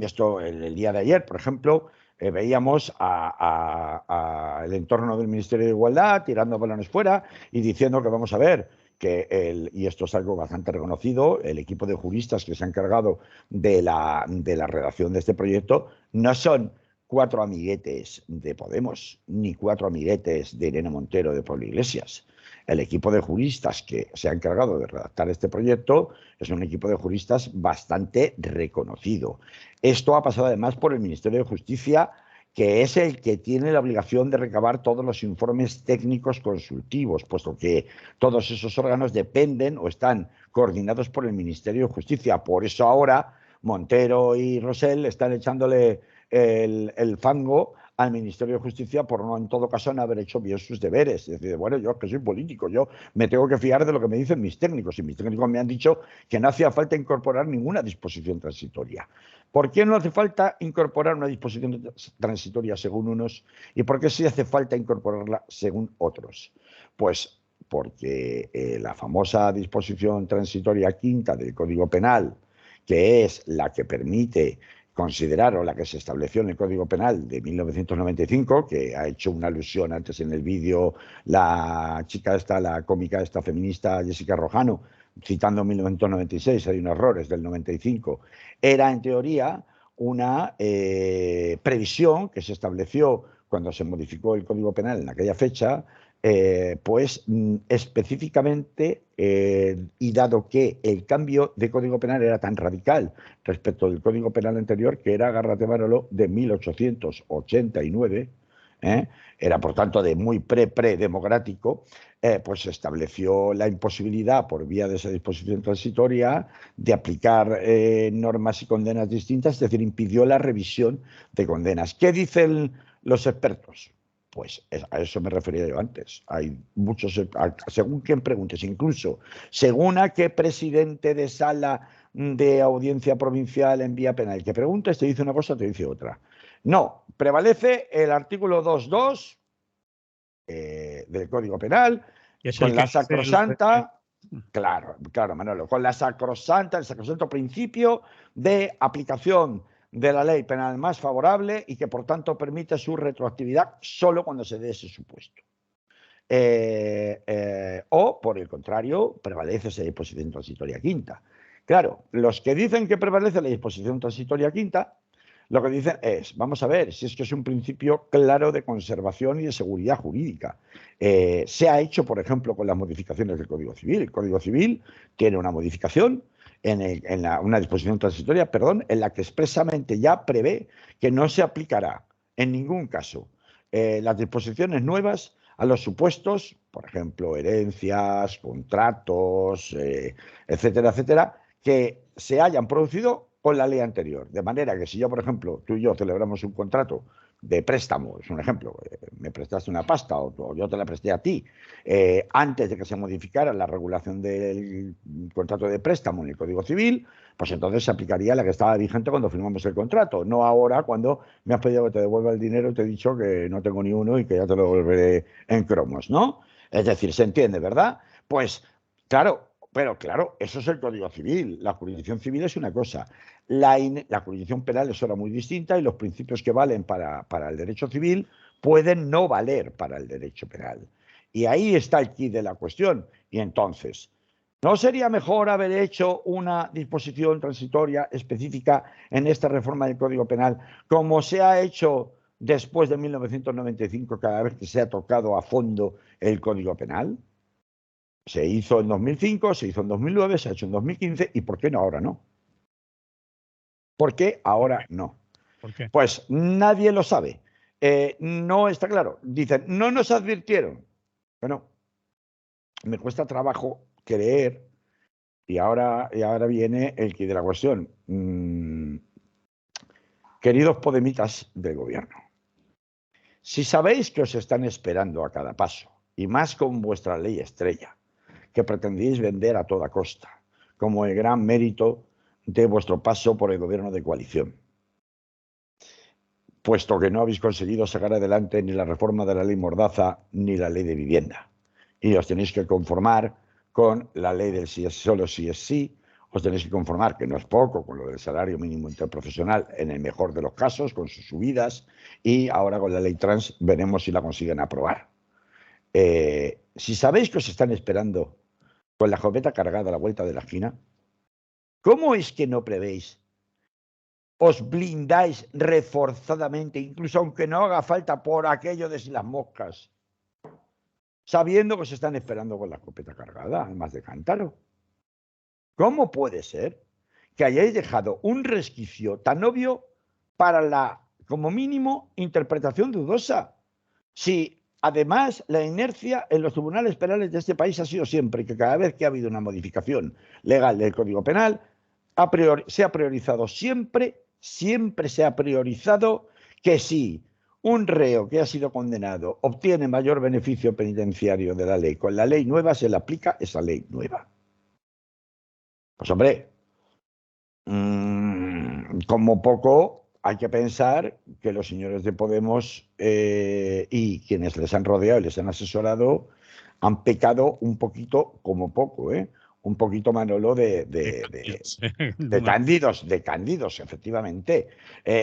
esto el día de ayer, por ejemplo, veíamos el entorno del Ministerio de Igualdad tirando balones fuera y diciendo que vamos a ver que y esto es algo bastante reconocido, el equipo de juristas que se ha encargado de la redacción de este proyecto no son 4 amiguetes de Podemos ni 4 amiguetes de Irene Montero de Pablo Iglesias. El equipo de juristas que se ha encargado de redactar este proyecto es un equipo de juristas bastante reconocido. Esto ha pasado además por el Ministerio de Justicia, que es el que tiene la obligación de recabar todos los informes técnicos consultivos, puesto que todos esos órganos dependen o están coordinados por el Ministerio de Justicia. Por eso ahora Montero y Rosell están echándole el fango al Ministerio de Justicia por no, en todo caso, no haber hecho bien sus deberes. Es decir, bueno, yo que soy político, yo me tengo que fiar de lo que me dicen mis técnicos, y mis técnicos me han dicho que no hacía falta incorporar ninguna disposición transitoria. ¿Por qué no hace falta incorporar una disposición transitoria según unos y por qué sí hace falta incorporarla según otros? Pues porque la famosa disposición transitoria quinta del Código Penal, que es la que permite considerar, o la que se estableció en el Código Penal de 1995, que ha hecho una alusión antes en el vídeo la chica esta, la cómica esta feminista Jessica Rojano, citando 1996, hay un error, es del 95, era en teoría una previsión que se estableció cuando se modificó el Código Penal en aquella fecha, pues específicamente, y dado que el cambio de Código Penal era tan radical respecto del Código Penal anterior, que era, agárrate Manolo, de 1889, era por tanto de muy pre-democrático, pues se estableció la imposibilidad por vía de esa disposición transitoria de aplicar normas y condenas distintas, es decir, impidió la revisión de condenas. ¿Qué dicen los expertos? Pues a eso me refería yo antes. Hay muchos, según quien preguntes, incluso según a qué presidente de sala de audiencia provincial en vía penal que preguntes, te dice una cosa, te dice otra. No, prevalece el artículo 2.2 del Código Penal, con la sacrosanta, claro, Manolo, con la sacrosanta, el sacrosanto principio de aplicación de la ley penal más favorable y que por tanto permite su retroactividad solo cuando se dé ese supuesto. O, por el contrario, prevalece esa disposición transitoria quinta. Claro, los que dicen que prevalece la disposición transitoria quinta, lo que dicen es, vamos a ver, si es que es un principio claro de conservación y de seguridad jurídica. Se ha hecho, por ejemplo, con las modificaciones del Código Civil. El Código Civil tiene una modificación una disposición transitoria, perdón, en la que expresamente ya prevé que no se aplicará en ningún caso las disposiciones nuevas a los supuestos, por ejemplo, herencias, contratos, etcétera, etcétera, que se hayan producido con la ley anterior. De manera que si yo, por ejemplo, tú y yo celebramos un contrato de préstamo, es un ejemplo, me prestaste una pasta o yo te la presté a ti, antes de que se modificara la regulación del contrato de préstamo en el Código Civil, pues entonces se aplicaría la que estaba vigente cuando firmamos el contrato, no ahora cuando me has pedido que te devuelva el dinero y te he dicho que no tengo ni uno y que ya te lo devolveré en cromos, ¿no? Es decir, se entiende, ¿verdad? Pues claro, pero claro, eso es el Código Civil. La jurisdicción civil es una cosa. La jurisdicción penal es otra muy distinta y los principios que valen para el derecho civil pueden no valer para el derecho penal. Y ahí está el quid de la cuestión. Y entonces, ¿no sería mejor haber hecho una disposición transitoria específica en esta reforma del Código Penal, como se ha hecho después de 1995, cada vez que se ha tocado a fondo el Código Penal? Se hizo en 2005, se hizo en 2009, se ha hecho en 2015, ¿y por qué no ahora no? ¿Por qué ahora no? ¿Por qué? Pues nadie lo sabe. No está claro. Dicen, no nos advirtieron. Bueno, me cuesta trabajo creer, y ahora viene el quid de la cuestión. Queridos podemitas del gobierno, si sabéis que os están esperando a cada paso, y más con vuestra ley estrella, que pretendíais vender a toda costa, como el gran mérito de vuestro paso por el gobierno de coalición, puesto que no habéis conseguido sacar adelante ni la reforma de la ley Mordaza ni la ley de vivienda, y os tenéis que conformar con la ley del sí es solo sí es sí, os tenéis que conformar, que no es poco, con lo del salario mínimo interprofesional en el mejor de los casos, con sus subidas, y ahora con la ley trans veremos si la consiguen aprobar. Si sabéis que os están esperando con la escopeta cargada a la vuelta de la esquina, ¿cómo es que no prevéis? Os blindáis reforzadamente, incluso aunque no haga falta por aquello de si las moscas, sabiendo que os están esperando con la escopeta cargada, además de cántaro. ¿Cómo puede ser que hayáis dejado un resquicio tan obvio para la, como mínimo, interpretación dudosa? Si además la inercia en los tribunales penales de este país ha sido siempre que cada vez que ha habido una modificación legal del Código Penal, se ha priorizado siempre se ha priorizado que si un reo que ha sido condenado obtiene mayor beneficio penitenciario de la ley, con la ley nueva se le aplica esa ley nueva. Pues hombre, como poco hay que pensar que los señores de Podemos y quienes les han rodeado y les han asesorado han pecado un poquito, como poco, un poquito, Manolo, de cándidos, efectivamente,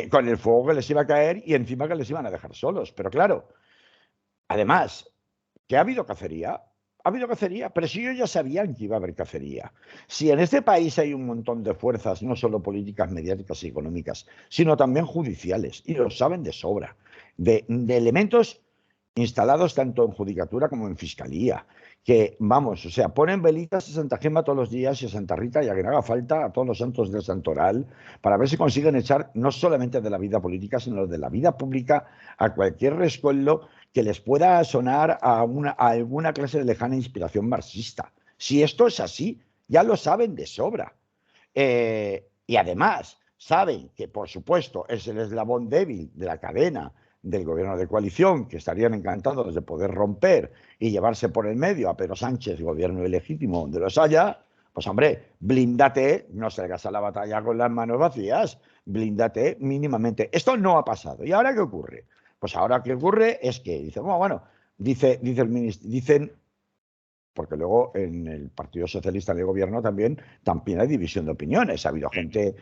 con el fuego que les iba a caer y encima que les iban a dejar solos. Pero claro, además, que ha habido cacería, pero si ellos ya sabían que iba a haber cacería. Si en este país hay un montón de fuerzas, no solo políticas, mediáticas y económicas, sino también judiciales, y lo saben de sobra, de elementos instalados tanto en judicatura como en fiscalía, que, vamos, o sea, ponen velitas a Santa Gema todos los días y a Santa Rita y a quien haga falta, a todos los santos del santoral, para ver si consiguen echar no solamente de la vida política, sino de la vida pública a cualquier rescoldo que les pueda sonar a alguna clase de lejana inspiración marxista. Si esto es así, ya lo saben de sobra. Y además saben que, por supuesto, es el eslabón débil de la cadena del gobierno de coalición, que estarían encantados de poder romper y llevarse por el medio a Pedro Sánchez, gobierno ilegítimo donde los haya. Pues hombre, blíndate, no salgas a la batalla con las manos vacías, blíndate mínimamente. Esto no ha pasado. ¿Y ahora qué ocurre? Pues ahora qué ocurre es que dice el ministro, dicen, porque luego en el Partido Socialista del Gobierno también hay división de opiniones. Ha habido gente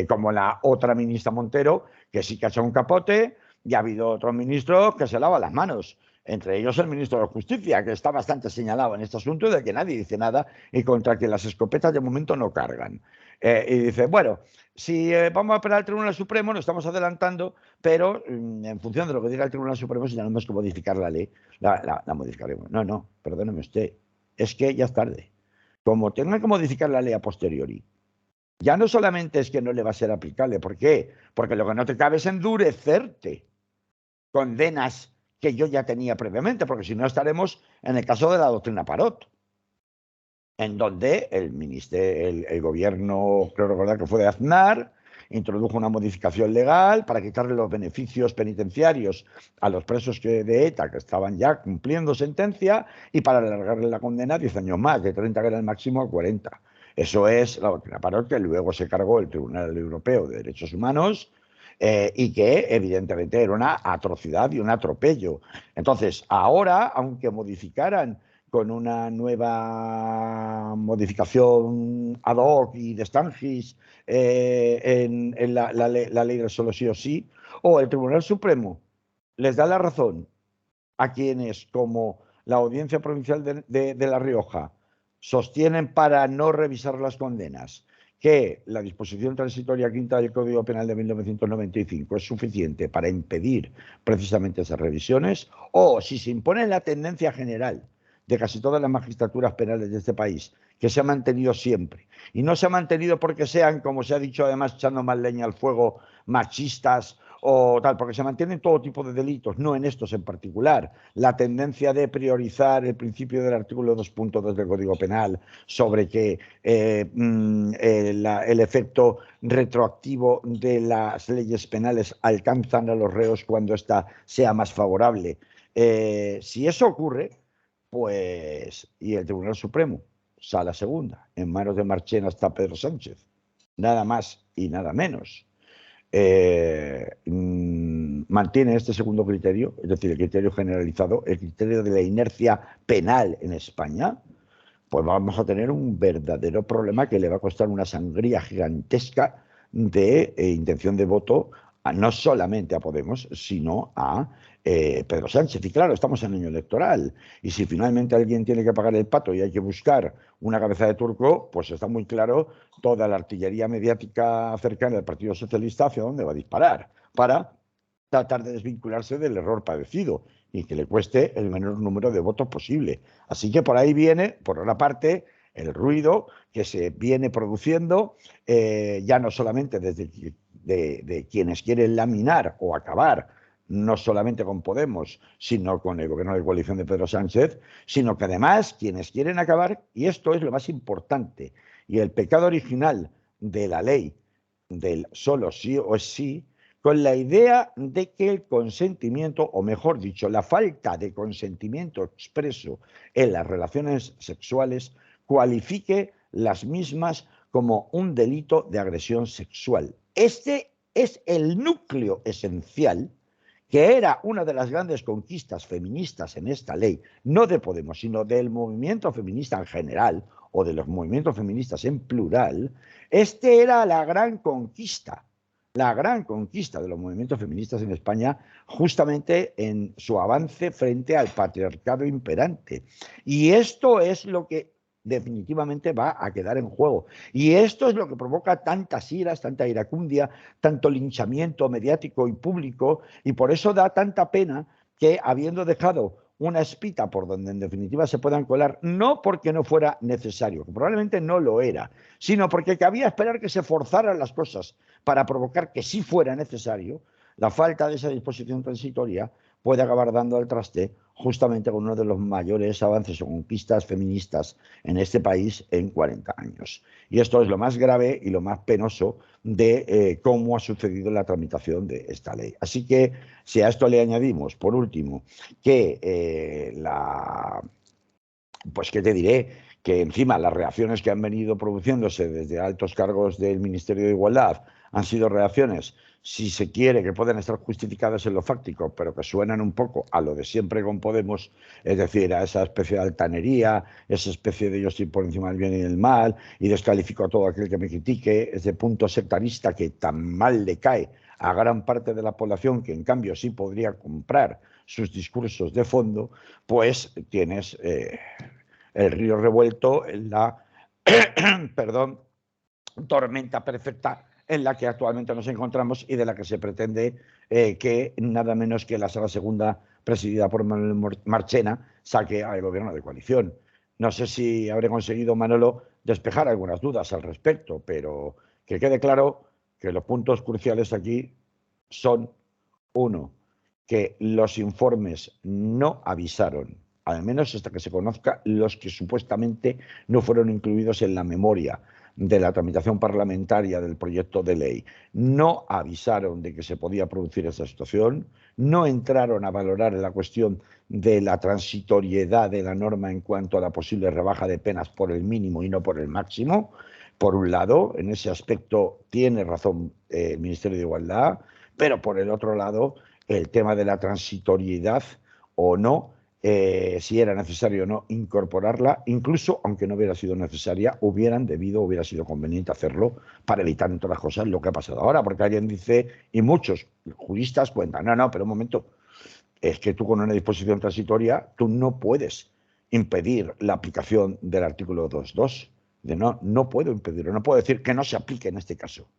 como la otra ministra Montero que sí que ha hecho un capote, y ha habido otros ministros que se lavan las manos. Entre ellos el ministro de Justicia, que está bastante señalado en este asunto de que nadie dice nada y contra que las escopetas de momento no cargan. Y dice, bueno, si vamos a esperar al Tribunal Supremo, nos estamos adelantando, pero en función de lo que diga el Tribunal Supremo, si tenemos que modificar la ley, la modificaremos. Perdóneme usted, es que ya es tarde. Como tengan que modificar la ley a posteriori, Ya no solamente es que no le va a ser aplicable, ¿por qué? Porque lo que no te cabe es endurecerte condenas que yo ya tenía previamente, porque si no estaremos en el caso de la doctrina Parot, en donde el gobierno, creo recordar que fue de Aznar, introdujo una modificación legal para quitarle los beneficios penitenciarios a los presos de ETA que estaban ya cumpliendo sentencia y para alargarle la condena 10 años más, de 30 que era el máximo a 40. Eso es la doctrina Parot, que luego se cargó el Tribunal Europeo de Derechos Humanos y que evidentemente era una atrocidad y un atropello. Entonces, ahora, aunque modificaran con una nueva modificación ad hoc y de Stangis en la ley del solo sí o sí, o el Tribunal Supremo les da la razón a quienes, como la Audiencia Provincial de La Rioja, sostienen para no revisar las condenas que la disposición transitoria quinta del Código Penal de 1995 es suficiente para impedir precisamente esas revisiones, o si se impone la tendencia general de casi todas las magistraturas penales de este país, que se ha mantenido siempre, y no se ha mantenido porque sean, como se ha dicho además, echando más leña al fuego, machistas o tal, porque se mantienen todo tipo de delitos, no en estos en particular. La tendencia de priorizar el principio del artículo 2.2 del Código Penal sobre que el efecto retroactivo de las leyes penales alcanzan a los reos cuando ésta sea más favorable. Si eso ocurre, pues, y el Tribunal Supremo, Sala Segunda, en manos de Marchena hasta Pedro Sánchez, nada más y nada menos, mantiene este segundo criterio, es decir, el criterio generalizado, el criterio de la inercia penal en España, pues vamos a tener un verdadero problema que le va a costar una sangría gigantesca de intención de voto no solamente a Podemos, sino a Pedro Sánchez. Y claro, estamos en año electoral. Y si finalmente alguien tiene que pagar el pato y hay que buscar una cabeza de turco, pues está muy claro toda la artillería mediática cercana al Partido Socialista hacia dónde va a disparar para tratar de desvincularse del error padecido y que le cueste el menor número de votos posible. Así que por ahí viene, por una parte, el ruido que se viene produciendo, ya no solamente desde de quienes quieren laminar o acabar, no solamente con Podemos, sino con el gobierno de coalición de Pedro Sánchez, sino que además quienes quieren acabar, y esto es lo más importante, y el pecado original de la ley del solo sí o es sí, con la idea de que el consentimiento, o mejor dicho, la falta de consentimiento expreso en las relaciones sexuales, cualifique las mismas como un delito de agresión sexual. Este es el núcleo esencial, que era una de las grandes conquistas feministas en esta ley, no de Podemos, sino del movimiento feminista en general, o de los movimientos feministas en plural. Este era la gran conquista de los movimientos feministas en España, justamente en su avance frente al patriarcado imperante. Y esto es lo que definitivamente va a quedar en juego. Y esto es lo que provoca tantas iras, tanta iracundia, tanto linchamiento mediático y público, y por eso da tanta pena que, habiendo dejado una espita por donde en definitiva se puedan colar, no porque no fuera necesario, que probablemente no lo era, sino porque cabía esperar que se forzaran las cosas para provocar que sí fuera necesario, la falta de esa disposición transitoria puede acabar dando al traste justamente con uno de los mayores avances o conquistas feministas en este país en 40 años. Y esto es lo más grave y lo más penoso de cómo ha sucedido la tramitación de esta ley. Así que si a esto le añadimos, por último, que pues qué te diré, que encima las reacciones que han venido produciéndose desde altos cargos del Ministerio de Igualdad han sido reacciones, si se quiere, que pueden estar justificadas en lo fáctico, pero que suenan un poco a lo de siempre con Podemos, es decir, a esa especie de altanería, esa especie de yo estoy por encima del bien y del mal, y descalifico a todo aquel que me critique, ese punto sectarista que tan mal le cae a gran parte de la población, que en cambio sí podría comprar sus discursos de fondo, pues tienes el río revuelto en la perdón, tormenta perfecta en la que actualmente nos encontramos y de la que se pretende que nada menos que la Sala Segunda, presidida por Manuel Marchena, saque al gobierno de coalición. No sé si habré conseguido, Manolo, despejar algunas dudas al respecto, pero Que quede claro que los puntos cruciales aquí son, uno, que los informes no avisaron, al menos hasta que se conozca, los que supuestamente no fueron incluidos en la memoria de la tramitación parlamentaria del proyecto de ley. No avisaron de que se podía producir esta situación, no entraron a valorar la cuestión de la transitoriedad de la norma en cuanto a la posible rebaja de penas por el mínimo y no por el máximo. Por un lado, en ese aspecto tiene razón el Ministerio de Igualdad, pero por el otro lado, el tema de la transitoriedad o no, si era necesario o no incorporarla, incluso aunque no hubiera sido necesaria, hubiera sido conveniente hacerlo para evitar, entre otras cosas, lo que ha pasado ahora, porque alguien dice, y muchos juristas cuentan, no, pero un momento, es que tú con una disposición transitoria, tú no puedes impedir la aplicación del artículo 2.2. No puedo impedirlo, no puedo decir que no se aplique en este caso.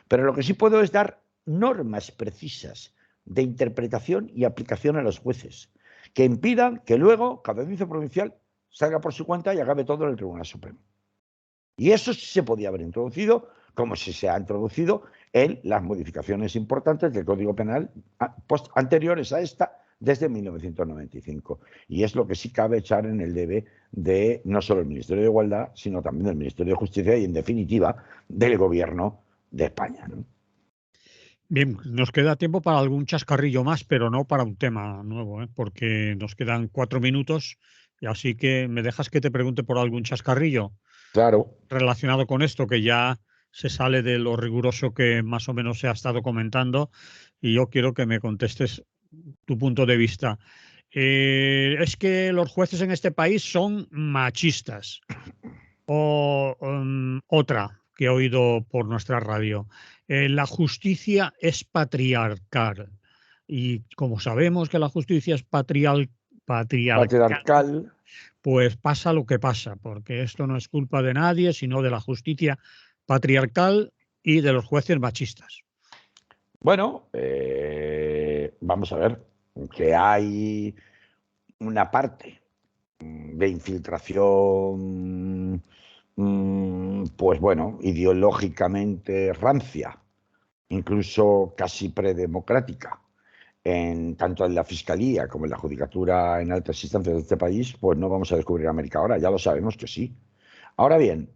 Pero lo que sí puedo es dar normas precisas de interpretación y aplicación a los jueces, que impidan que luego cada audiencia provincial salga por su cuenta y acabe todo en el Tribunal Supremo. Y eso sí se podía haber introducido, como si se ha introducido en las modificaciones importantes del Código Penal anteriores a esta, desde 1995. Y es lo que sí cabe echar en el debe de no solo el Ministerio de Igualdad, sino también del Ministerio de Justicia y, en definitiva, del Gobierno de España, ¿no? Bien, nos queda tiempo para algún chascarrillo más, pero no para un tema nuevo, porque nos quedan 4 minutos, y así que me dejas que te pregunte por algún chascarrillo Claro. relacionado con esto, que ya se sale de lo riguroso que más o menos se ha estado comentando, y yo quiero que me contestes tu punto de vista. Es que los jueces en este país son machistas. O otra que he oído por nuestra radio. La justicia es patriarcal. Y como sabemos que la justicia es patriarcal, Patriarcal. pues pasa lo que pasa, porque esto no es culpa de nadie, sino de la justicia patriarcal y de los jueces machistas. Bueno, vamos a ver, que hay una parte de infiltración, pues bueno, ideológicamente rancia, incluso casi predemocrática, tanto en la Fiscalía como en la Judicatura en altas instancias de este país, pues no vamos a descubrir América ahora, ya lo sabemos que sí. Ahora bien,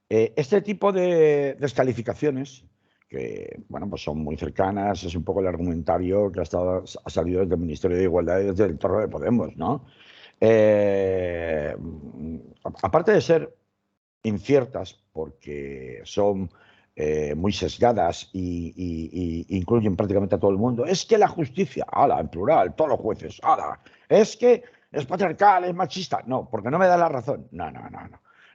este tipo de descalificaciones, que bueno, pues son muy cercanas, es un poco el argumentario que ha salido desde el Ministerio de Igualdad y desde el entorno de Podemos, ¿no? Aparte de ser inciertas, porque son muy sesgadas y incluyen prácticamente a todo el mundo, es que la justicia, ala, en plural, todos los jueces, ala, es que es patriarcal, es machista. No, porque no me da la razón. No,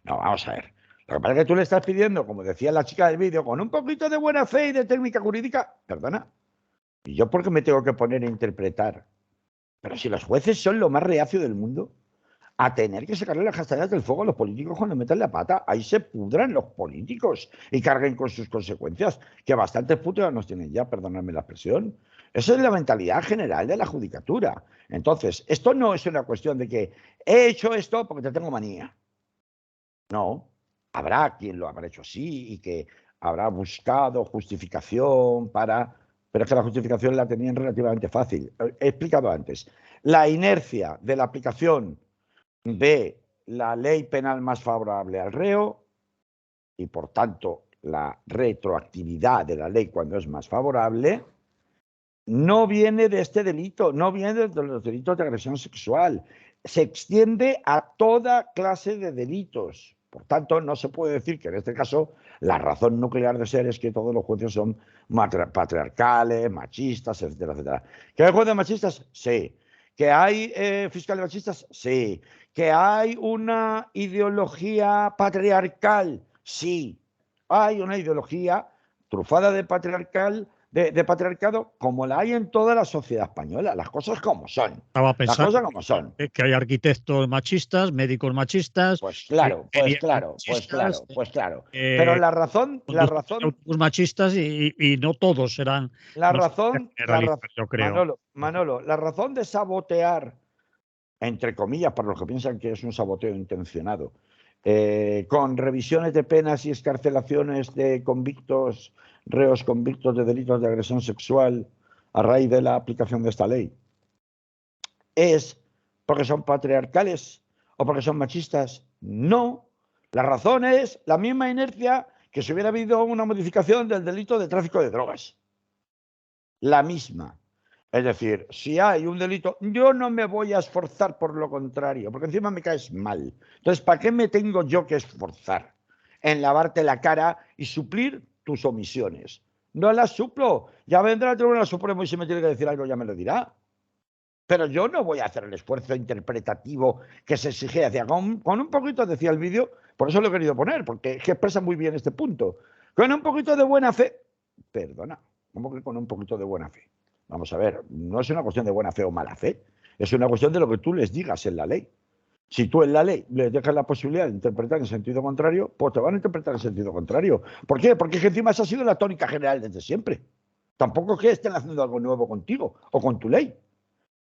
vamos a ver. Lo que pasa es que tú le estás pidiendo, como decía la chica del vídeo, con un poquito de buena fe y de técnica jurídica, perdona. ¿Y yo por qué me tengo que poner a interpretar? Pero si los jueces son lo más reacio del mundo a tener que sacarle las castañas del fuego a los políticos cuando metan la pata, ahí se pudran los políticos y carguen con sus consecuencias, que bastantes putos nos tienen ya, perdonadme la expresión. Esa es la mentalidad general de la judicatura. Entonces, esto no es una cuestión de que he hecho esto porque te tengo manía. No, habrá quien lo habrá hecho así y que habrá buscado justificación para... Pero es que la justificación la tenían relativamente fácil. He explicado antes. La inercia de la aplicación de la ley penal más favorable al reo y, por tanto, la retroactividad de la ley cuando es más favorable, no viene de este delito, no viene de los delitos de agresión sexual. Se extiende a toda clase de delitos. Por tanto, no se puede decir que en este caso la razón nuclear de ser es que todos los jueces son patriarcales, machistas, etcétera, etcétera. ¿Que hay jueces machistas? Sí. ¿Que hay fiscales machistas? Sí. ¿Que hay una ideología patriarcal? Sí. Hay una ideología trufada de patriarcal, de patriarcado, como la hay en toda la sociedad española. Las cosas como son. Estaba Las pensando cosas como son. que hay arquitectos machistas, médicos machistas, Pues claro. Pero la razón, conductores de autobús machistas y no todos serán generalistas, yo creo. Manolo, la razón de sabotear, entre comillas, para los que piensan que es un saboteo intencionado, con revisiones de penas y excarcelaciones de convictos, reos convictos de delitos de agresión sexual a raíz de la aplicación de esta ley, ¿es porque son patriarcales o porque son machistas? No. La razón es la misma inercia que si hubiera habido una modificación del delito de tráfico de drogas. La misma. Es decir, si hay un delito, yo no me voy a esforzar por lo contrario, porque encima me caes mal. Entonces, ¿para qué me tengo yo que esforzar en lavarte la cara y suplir tus omisiones? No las suplo. Ya vendrá el Tribunal Supremo y si me tiene que decir algo ya me lo dirá. Pero yo no voy a hacer el esfuerzo interpretativo que se exige hacia con un poquito, decía el vídeo, por eso lo he querido poner, porque es que expresa muy bien este punto. Con un poquito de buena fe, perdona, ¿cómo que con un poquito de buena fe? Vamos a ver, no es una cuestión de buena fe o mala fe, es una cuestión de lo que tú les digas en la ley. Si tú en la ley les dejas la posibilidad de interpretar en sentido contrario, pues te van a interpretar en sentido contrario. ¿Por qué? Porque es que encima esa ha sido la tónica general desde siempre. Tampoco es que estén haciendo algo nuevo contigo o con tu ley.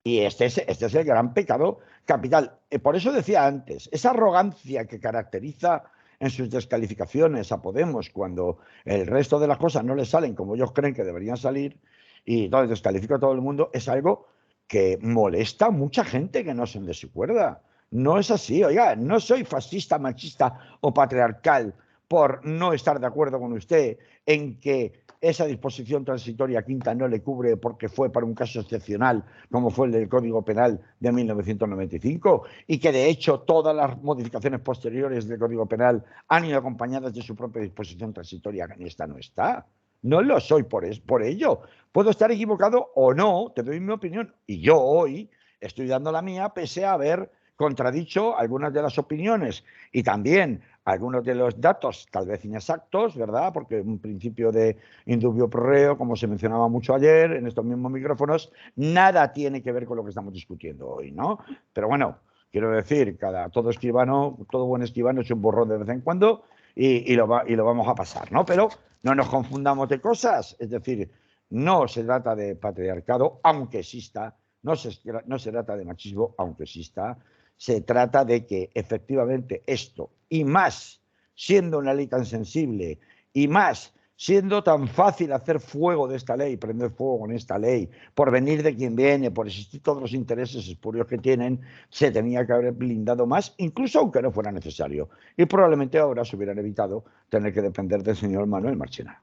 Y este es el gran pecado capital. Por eso decía antes, esa arrogancia que caracteriza en sus descalificaciones a Podemos cuando el resto de las cosas no les salen como ellos creen que deberían salir y entonces descalifica a todo el mundo, es algo que molesta a mucha gente que no se de su cuerda. No es así, oiga, no soy fascista, machista o patriarcal por no estar de acuerdo con usted en que esa disposición transitoria quinta no le cubre porque fue para un caso excepcional como fue el del Código Penal de 1995 y que de hecho todas las modificaciones posteriores del Código Penal han ido acompañadas de su propia disposición transitoria, que en esta no está. No lo soy por ello. Puedo estar equivocado o no, te doy mi opinión y yo hoy estoy dando la mía pese a haber contradicho algunas de las opiniones y también algunos de los datos, tal vez inexactos, ¿verdad? Porque un principio de indubio pro reo, como se mencionaba mucho ayer en estos mismos micrófonos, nada tiene que ver con lo que estamos discutiendo hoy, ¿no? Pero bueno, quiero decir, todo buen escribano es un borrón de vez en cuando y lo vamos a pasar, ¿no? Pero no nos confundamos de cosas, es decir, no se trata de patriarcado, aunque exista, no se trata de machismo, aunque exista, se trata de que efectivamente esto, y más siendo una ley tan sensible, y más siendo tan fácil hacer fuego de esta ley, prender fuego con esta ley, por venir de quien viene, por existir todos los intereses espurios que tienen, se tenía que haber blindado más, incluso aunque no fuera necesario. Y probablemente ahora se hubieran evitado tener que depender del señor Manuel Marchena.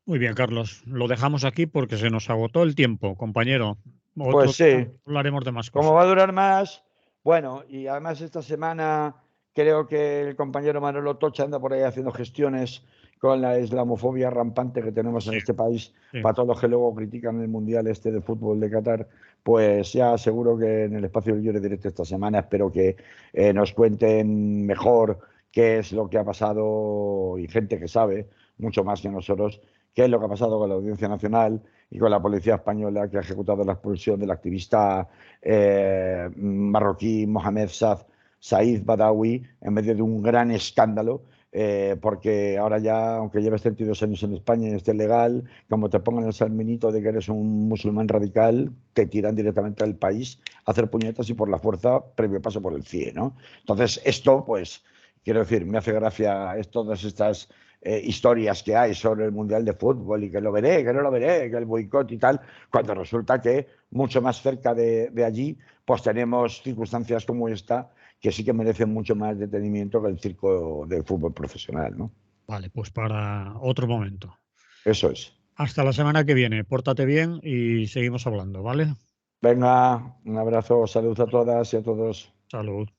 Muy bien, Carlos. Lo dejamos aquí porque se nos agotó el tiempo, compañero. Pues sí. Hablaremos de más cosas. Como va a durar más, bueno, y además esta semana creo que el compañero Manolo Tocha anda por ahí haciendo gestiones con la islamofobia rampante que tenemos en este país, para todos los que luego critican el Mundial este de fútbol de Qatar, pues ya seguro que en el espacio del Libre Directo esta semana espero que nos cuenten mejor qué es lo que ha pasado y gente que sabe, mucho más que nosotros, qué es lo que ha pasado con la Audiencia Nacional y con la policía española que ha ejecutado la expulsión del activista marroquí Mohamed Said Badawi en medio de un gran escándalo, porque ahora ya, aunque lleves 32 años en España y esté legal, como te pongan el salminito de que eres un musulmán radical, te tiran directamente al país a hacer puñetas y por la fuerza previo paso por el CIE, ¿no? Entonces, esto, pues, quiero decir, me hace gracia todas estas historias que hay sobre el Mundial de Fútbol y que lo veré, que no lo veré, que el boicot y tal, cuando resulta que mucho más cerca de allí pues tenemos circunstancias como esta que sí que merecen mucho más detenimiento que el circo del fútbol profesional, ¿no? Vale, pues para otro momento. Eso es. Hasta la semana que viene. Pórtate bien y seguimos hablando, ¿vale? Venga, un abrazo, salud a todas y a todos. Salud.